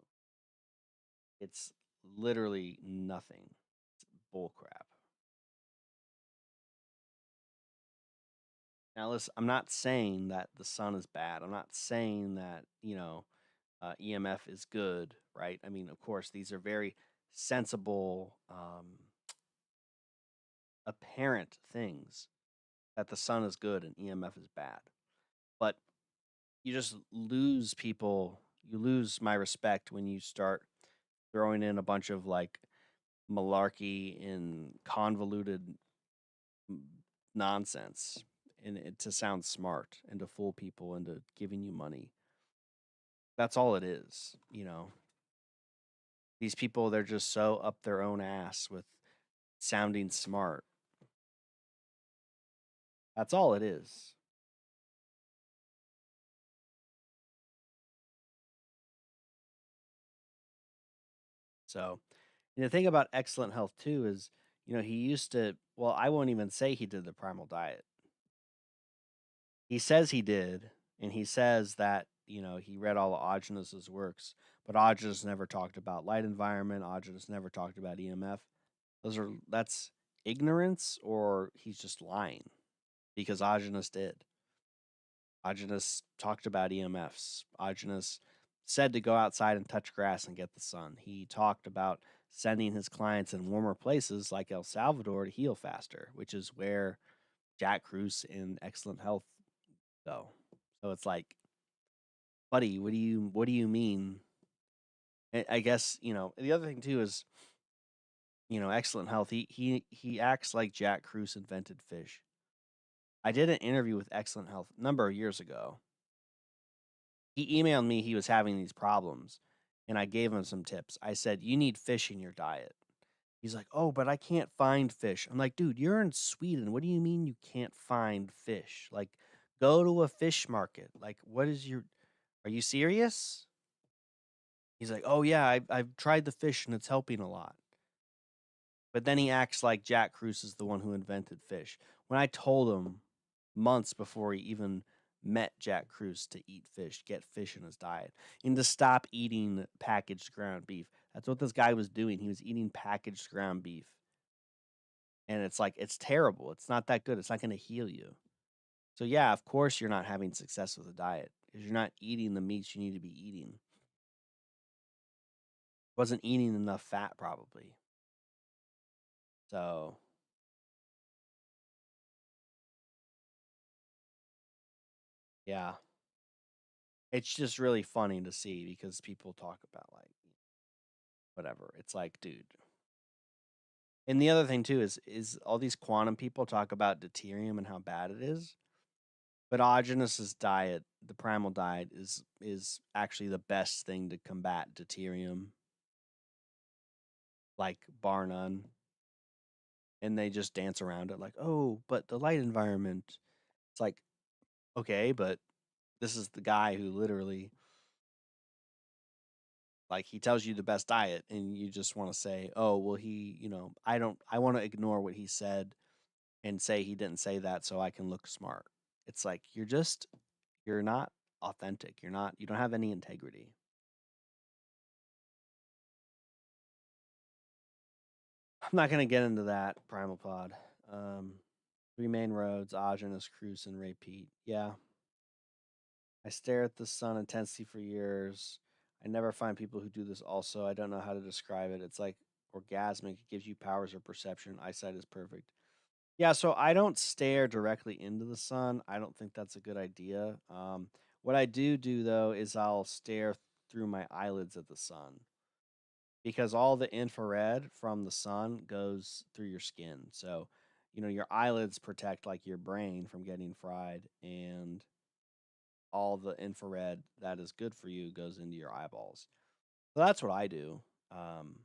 A: It's literally nothing. It's bullcrap. Now, listen, I'm not saying that the sun is bad. I'm not saying that, EMF is good, right? I mean, of course, these are very sensible, apparent things that the sun is good and EMF is bad. But you just lose people, you lose my respect when you start throwing in a bunch of like malarkey and convoluted nonsense and to sound smart and to fool people into giving you money. That's all it is. These people, they're just so up their own ass with sounding smart. That's all it is. So, and the thing about excellent health too is, he used to, well, I won't even say he did the primal diet. He says he did, And he says that, he read all of Augenis's works, but Augenis never talked about light environment. Augenis never talked about EMF. That's ignorance, or he's just lying, because Augenis did. Augenis talked about EMFs. Augenis said to go outside and touch grass and get the sun. He talked about sending his clients in warmer places like El Salvador to heal faster, which is where Jack Kruse and Excellent Health go. So it's like, buddy, what do you mean? I guess, the other thing too is, Excellent Health. He acts like Jack Kruse invented fish. I did an interview with Excellent Health a number of years ago. He emailed me he was having these problems, and I gave him some tips. I said, "You need fish in your diet." He's like, "Oh, but I can't find fish." I'm like, "Dude, you're in Sweden. What do you mean you can't find fish? Like, go to a fish market. Like, are you serious?" He's like, "Oh yeah, I've tried the fish and it's helping a lot." But then he acts like Jack Kruse is the one who invented fish. When I told him months before he even met Jack Kruse to eat fish, get fish in his diet, and to stop eating packaged ground beef. That's what this guy was doing. He was eating packaged ground beef. And it's like, it's terrible. It's not that good. It's not going to heal you. So, yeah, of course, you're not having success with a diet because you're not eating the meats you need to be eating. Wasn't eating enough fat, probably. So, yeah, it's just really funny to see because people talk about like whatever. It's like, dude. And the other thing too is all these quantum people talk about deuterium and how bad it is. But Augenis's diet, the primal diet, is actually the best thing to combat deuterium, like bar none. And they just dance around it like, oh, but the light environment. It's like, okay, but this is the guy who literally, like, he tells you the best diet, and you just want to say, oh, well, I want to ignore what he said and say he didn't say that so I can look smart. It's like, you're not authentic. You don't have any integrity. I'm not going to get into that, Primal Pod. Um, Three main roads: Augenis, Kruse, and Repeat. Yeah, I stare at the sun intensely for years. I never find people who do this also. I don't know how to describe it. It's like orgasmic. It gives you powers of perception. Eyesight is perfect. Yeah, so I don't stare directly into the sun. I don't think that's a good idea. What I do though is I'll stare through my eyelids at the sun because all the infrared from the sun goes through your skin. So, your eyelids protect like your brain from getting fried, and all the infrared that is good for you goes into your eyeballs. So that's what I do. Um,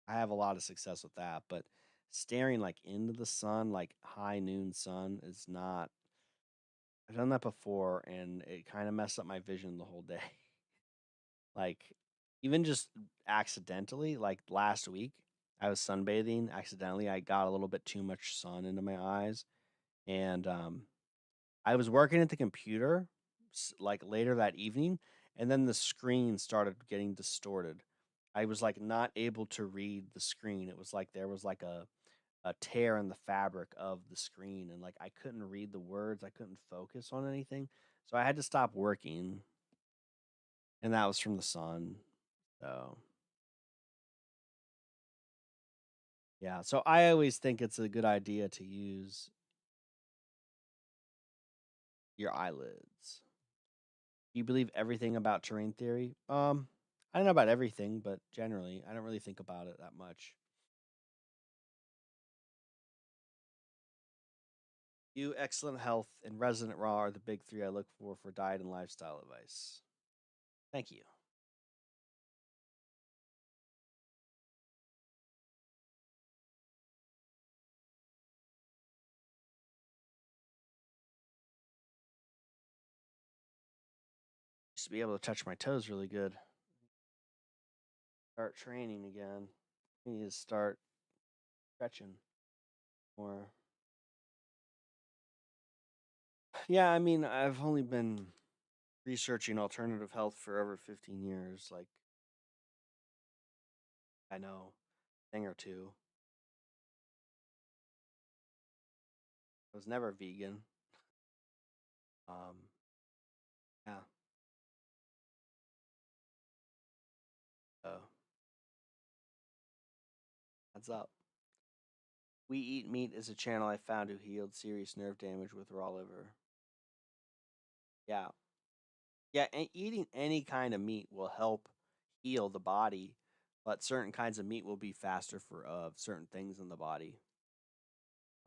A: I have a lot of success with that, but staring like into the sun, like high noon sun, is not. I've done that before, and it kind of messed up my vision the whole day. Like, even just accidentally, like last week, I was sunbathing accidentally. I got a little bit too much sun into my eyes, and I was working at the computer like later that evening, and then the screen started getting distorted. I was like not able to read the screen. It was like there was like a tear in the fabric of the screen, and like I couldn't read the words. I couldn't focus on anything. So I had to stop working, and that was from the sun. So, yeah. So I always think it's a good idea to use your eyelids. You believe everything about terrain theory? I don't know about everything, but generally, I don't really think about it that much. You, excellent health, and resident raw are the big three I look for diet and lifestyle advice. Thank you. Used to be able to touch my toes really good. Start training again. I need to start stretching more. Yeah, I mean, I've only been researching alternative health for over 15 years. Like, I know a thing or two. I was never vegan. Um, yeah, so that's up. We Eat Meat is a channel I found who healed serious nerve damage with raw liver. Yeah, yeah, and eating any kind of meat will help heal the body, but certain kinds of meat will be faster for certain things in the body,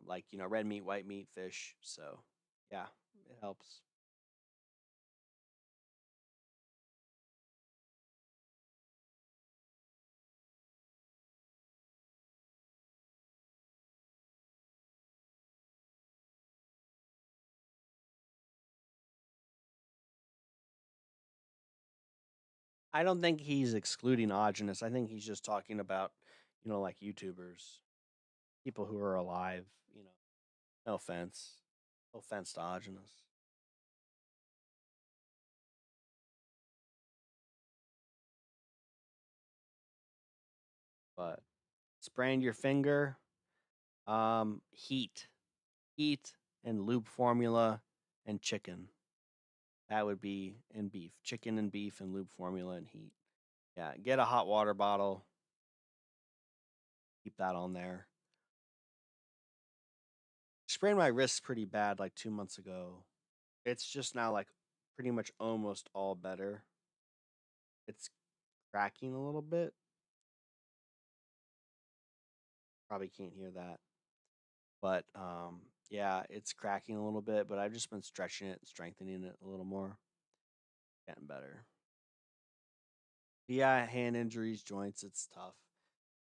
A: like red meat, white meat, fish. So yeah, it helps. I don't think he's excluding Ogenus. I think he's just talking about, like YouTubers, people who are alive. No offense, no offense to Ogenus, but sprained your finger, heat, heat, and lube formula and chicken. That would be in beef, chicken and beef and lube formula and heat. Yeah, get a hot water bottle, keep that on there. Sprained my wrist pretty bad like 2 months ago. It's just now like pretty much almost all better. It's cracking a little bit. Probably can't hear that. But yeah, it's cracking a little bit, but I've just been stretching it, strengthening it a little more, getting better. Yeah, hand injuries, joints, it's tough.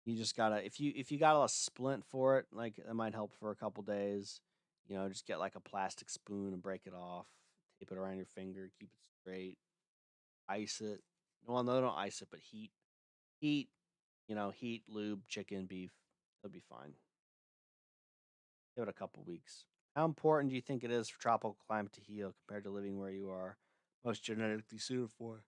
A: You just gotta if you got a splint for it, like it might help for a couple days. Just get like a plastic spoon and break it off, tape it around your finger, keep it straight, ice it. Well, no, don't ice it, but heat, heat, lube, chicken, beef. It'll be fine. Give it a couple weeks. How important do you think it is for tropical climate to heal compared to living where you are most genetically suited for?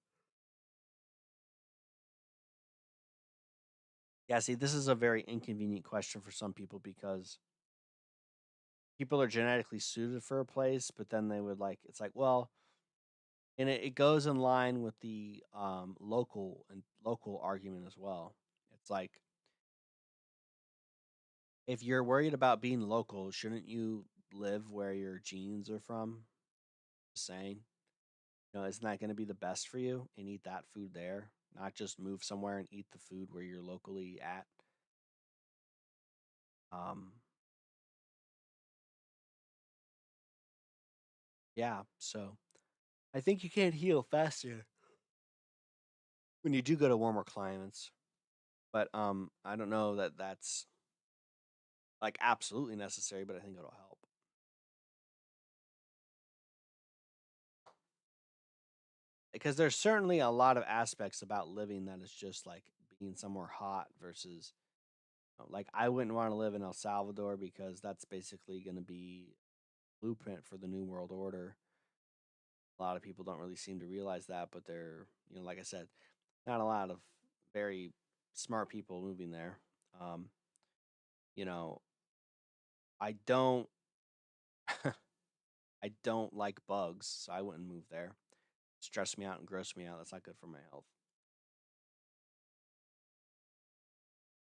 A: Yeah, see, this is a very inconvenient question for some people because people are genetically suited for a place, but then they would like it's like, well, and it goes in line with the local argument as well. It's like if you're worried about being local, shouldn't you live where your genes are from? Just saying. Isn't that going to be the best for you and eat that food there, not just move somewhere and eat the food where you're locally at? Um, yeah, so I think you can heal faster when you do go to warmer climates, but I don't know that that's like absolutely necessary, but I think it'll help because there's certainly a lot of aspects about living that is just like being somewhere hot versus like I wouldn't want to live in El Salvador because that's basically going to be blueprint for the new world order. A lot of people don't really seem to realize that, but they're, like I said, not a lot of very smart people moving there. Um, you know, I don't I don't like bugs, so I wouldn't move there. Stress me out and gross me out. That's not good for my health.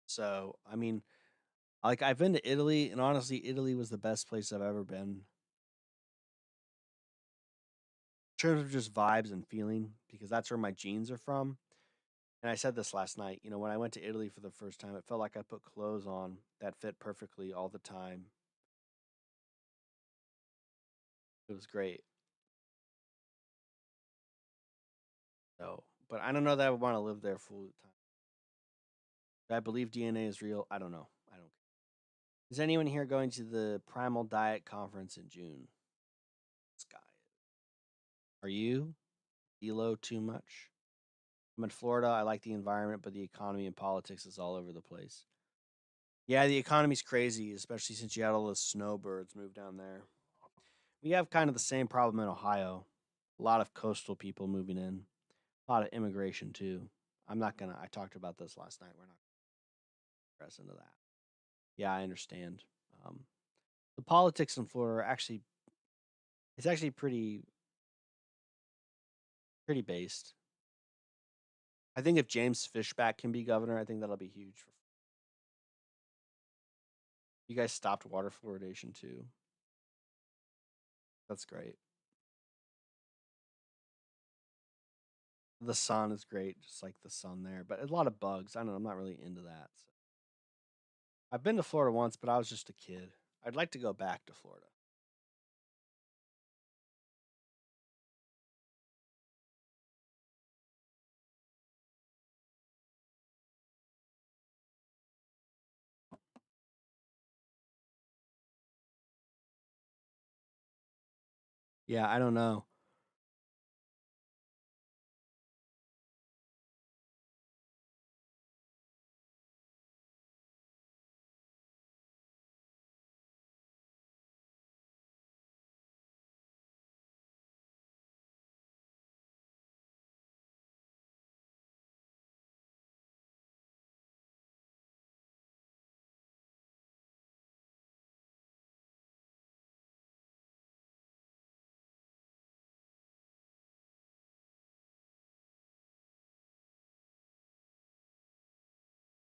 A: So, I mean, like I've been to Italy, and honestly, Italy was the best place I've ever been in terms of just vibes and feeling because that's where my genes are from. And I said this last night, when I went to Italy for the first time, it felt like I put clothes on that fit perfectly all the time. It was great. So, but I don't know that I would want to live there full time. Do I believe DNA is real? I don't know. I don't. Is anyone here going to the Primal Diet Conference in June? Sky. Are you? Elo too much? I'm in Florida. I like the environment, but the economy and politics is all over the place. Yeah, the economy's crazy, especially since you had all those snowbirds move down there. We have kind of the same problem in Ohio. A lot of coastal people moving in, a lot of immigration too. I talked about this last night. We're not going to press into that. Yeah, I understand. Um, the politics in Florida are it's actually pretty based. I think if James Fishback can be governor, I think that'll be huge. You guys stopped water fluoridation too. That's great. The sun is great, just like the sun there, but a lot of bugs. I don't know. I'm not really into that. So. I've been to Florida once, but I was just a kid. I'd like to go back to Florida. Yeah, I don't know.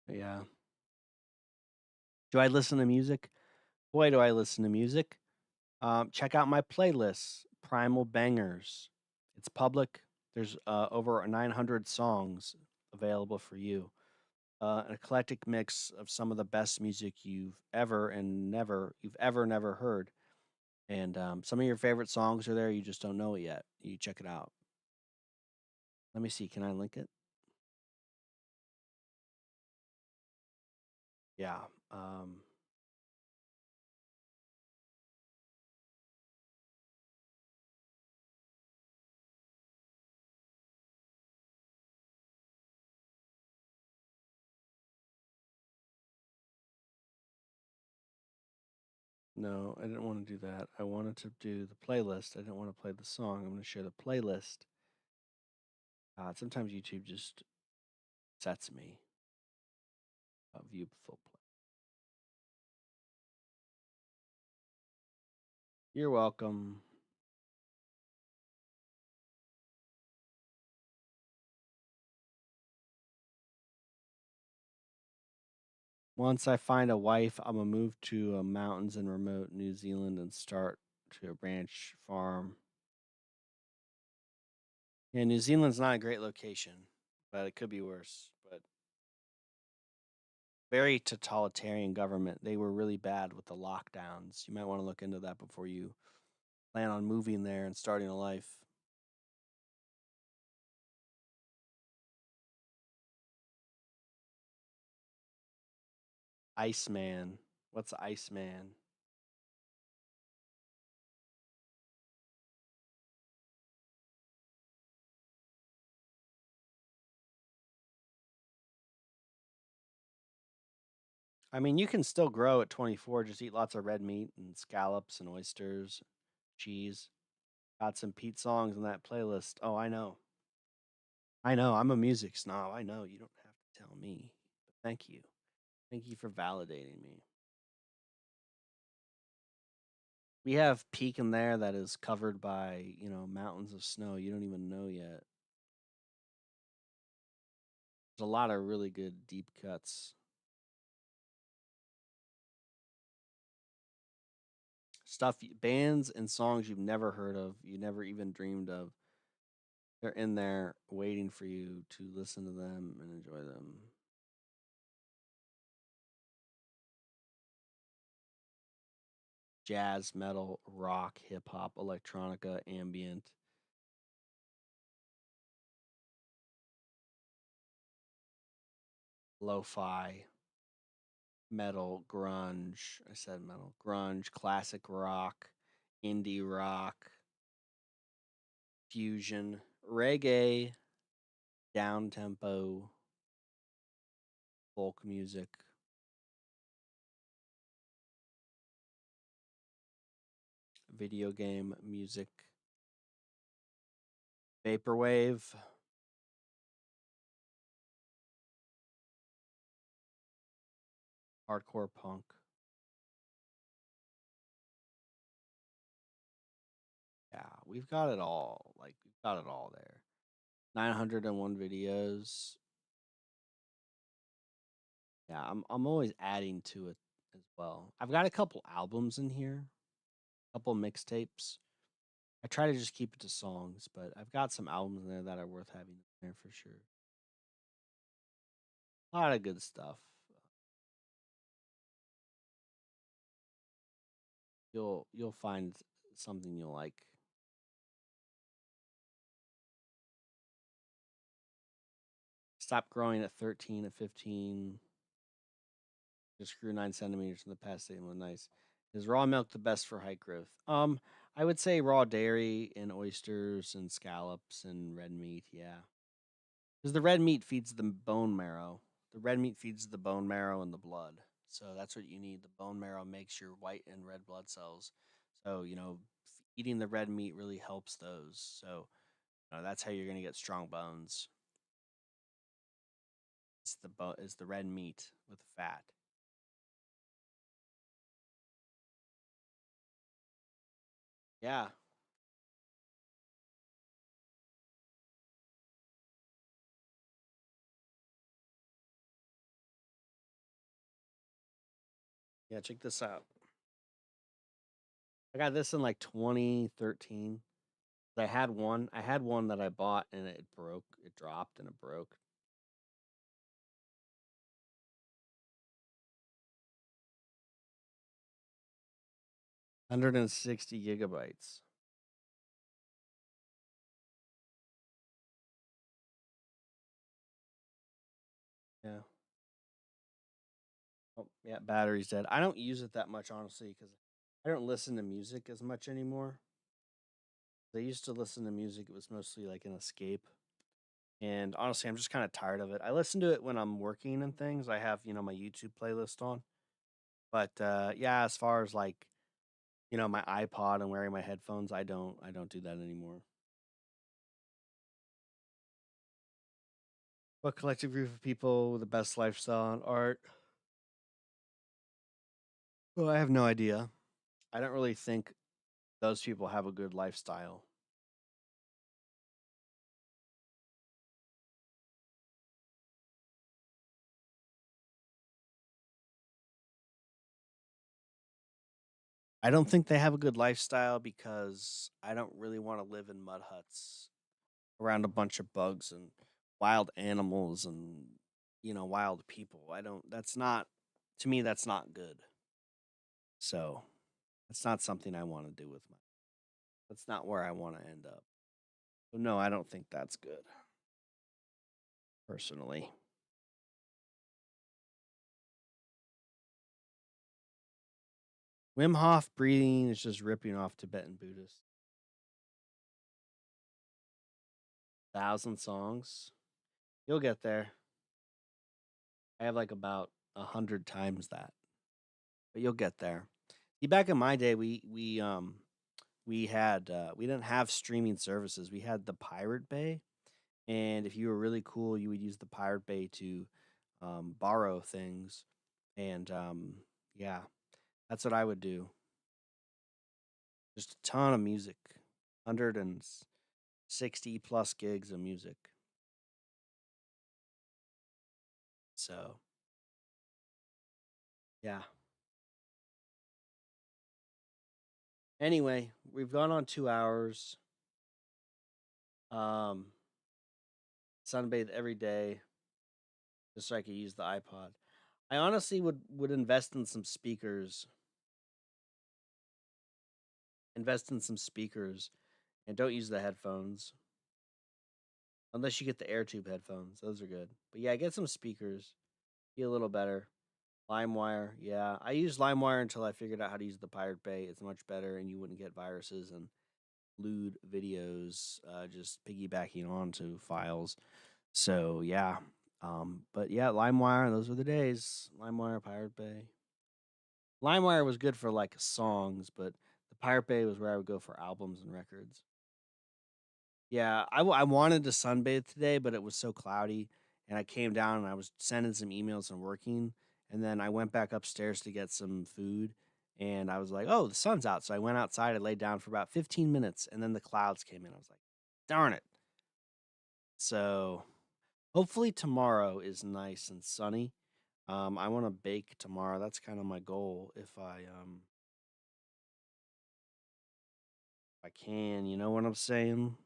A: Yeah. Do I listen to music? Boy, do I listen to music. Check out my playlist, Primal Bangers. It's public. There's over 900 songs available for you. An eclectic mix of some of the best music you've ever never heard. And some of your favorite songs are there. You just don't know it yet. You check it out. Let me see. Can I link it? Yeah. Um, no, I didn't want to do that. I wanted to do the playlist. I didn't want to play the song. I'm going to share the playlist. Sometimes YouTube just sets me view full play. You're welcome. Once I find a wife, I'm gonna move to mountains in remote New Zealand and start to a ranch farm. Yeah, New Zealand's not a great location, but it could be worse. But very totalitarian government. They were really bad with the lockdowns. You might want to look into that before you plan on moving there and starting a life. Iceman. What's Iceman? I mean, you can still grow at 24. Just eat lots of red meat and scallops and oysters, cheese. Got some Pete songs in that playlist. Oh, I know. I know. I'm a music snob. I know. You don't have to tell me. But thank you. Thank you for validating me. We have peak in there that is covered by, mountains of snow. You don't even know yet. There's a lot of really good deep cuts. Bands and songs you've never heard of, you never even dreamed of. They're in there waiting for you to listen to them and enjoy them. Jazz, metal, rock, hip hop, electronica, ambient, lo-fi, metal, grunge. I said metal, grunge, classic rock, indie rock, fusion, reggae, down tempo, folk music. video game music, vaporwave, hardcore punk. Yeah, we've got it all. Like we've got it all there. 901 videos. Yeah, I'm always adding to it as well. I've got a couple albums in here, a couple mixtapes. I try to just keep it to songs, but I've got some albums in there that are worth having in there for sure. A lot of good stuff. You'll find something you'll like. Stop growing at 13, at 15. Just grew 9 centimeters in the past 8 months. Nice. Is raw milk the best for height growth? I would say raw dairy and oysters and scallops and red meat. Yeah, because the red meat feeds the bone marrow. The red meat feeds the bone marrow and the blood. So that's what you need. The bone marrow makes your white and red blood cells. So eating the red meat really helps those. So that's how you're gonna get strong bones. It's the red meat with fat. Yeah, yeah. Check this out. I got this in like 2013. I had one that I bought and it broke. It dropped and it broke. 160 gigabytes. Yeah. Oh, yeah, battery's dead. I don't use it that much honestly because I don't listen to music as much anymore. I used to listen to music, it was mostly like an escape. And honestly, I'm just kind of tired of it. I listen to it when I'm working and things. I have, my YouTube playlist on. But yeah, as far as like, my iPod and wearing my headphones, I don't do that anymore. What collective group of people with the best lifestyle and art? Well, I have no idea. I don't really think those people have a good lifestyle. I don't think they have a good lifestyle because I don't really want to live in mud huts around a bunch of bugs and wild animals and wild people. I don't that's not to me that's not good. So, that's not something I want to do with my that's not where I want to end up. So no, I don't think that's good personally. Wim Hof breathing is just ripping off Tibetan Buddhists. 1,000 songs. You'll get there. I have like about 100 times that, but you'll get there. See, back in my day, we didn't have streaming services. We had the Pirate Bay, and if you were really cool, you would use the Pirate Bay to borrow things, and yeah, that's what I would do. Just a ton of music, 160 plus gigs of music. So yeah. Anyway, we've gone on 2 hours. Um, sunbathe every day just so I could use the iPod. I honestly would invest in some speakers, and don't use the headphones unless you get the AirTube headphones. Those are good. But yeah, get some speakers. Be a little better. LimeWire, yeah. I used LimeWire until I figured out how to use the Pirate Bay. It's much better, and you wouldn't get viruses and lewd videos just piggybacking onto files. So yeah. But yeah, LimeWire, those were the days. LimeWire, Pirate Bay. LimeWire was good for like songs, but the Pirate Bay was where I would go for albums and records. Yeah, I wanted to sunbathe today, but it was so cloudy, and I came down and I was sending some emails and working, and then I went back upstairs to get some food, and I was like, "Oh, the sun's out." So I went outside, I laid down for about 15 minutes, and then the clouds came in. I was like, "Darn it." So, hopefully tomorrow is nice and sunny. I want to bake tomorrow. That's kind of my goal if I can, you know what I'm saying?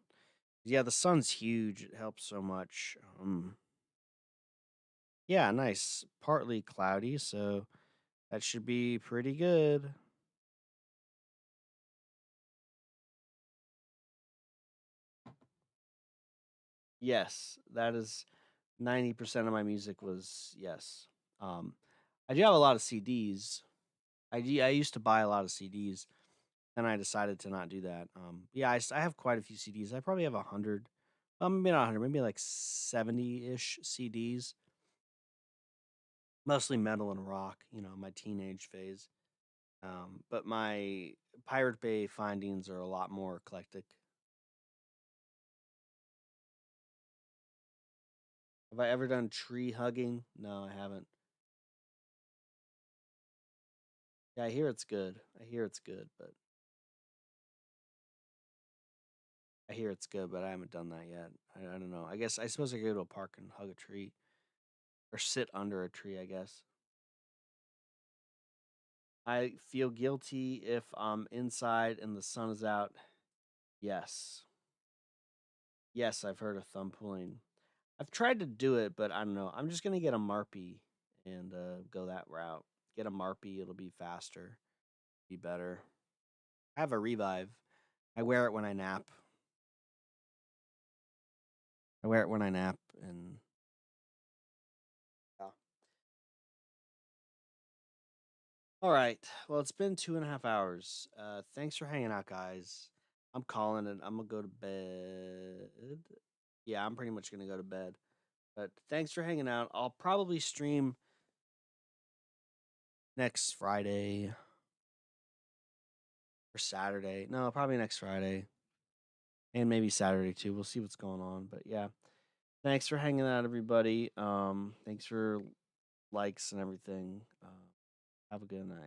A: Yeah, the sun's huge. It helps so much. Yeah, nice. Partly cloudy, so that should be pretty good. Yes, that is 90% of my music was yes. Um, I do have a lot of CDs. I used to buy a lot of CDs, and I decided to not do that. Yeah, I have quite a few CDs. I probably have 100, maybe not 100, maybe like 70-ish CDs, mostly metal and rock. My teenage phase. But my Pirate Bay findings are a lot more eclectic. Have I ever done tree hugging? No, I haven't. Yeah, I hear it's good. I hear it's good, but I haven't done that yet. I don't know. I suppose I could go to a park and hug a tree or sit under a tree, I guess. I feel guilty if I'm inside and the sun is out. Yes. Yes, I've heard of thumb pulling. I've tried to do it, but I don't know. I'm just gonna get a Marpy and go that route. Get a Marpy, it'll be faster, be better. I have a Revive. I wear it when I nap. I wear it when I nap, and yeah. All right. Well, it's been 2.5 hours. Thanks for hanging out, guys. I'm calling it. I'm gonna go to bed. Yeah, I'm pretty much gonna go to bed. But thanks for hanging out. I'll probably stream next Friday or Saturday. No, probably next Friday and maybe Saturday too. We'll see what's going on. But yeah, thanks for hanging out, everybody. Thanks for likes and everything. Have a good night.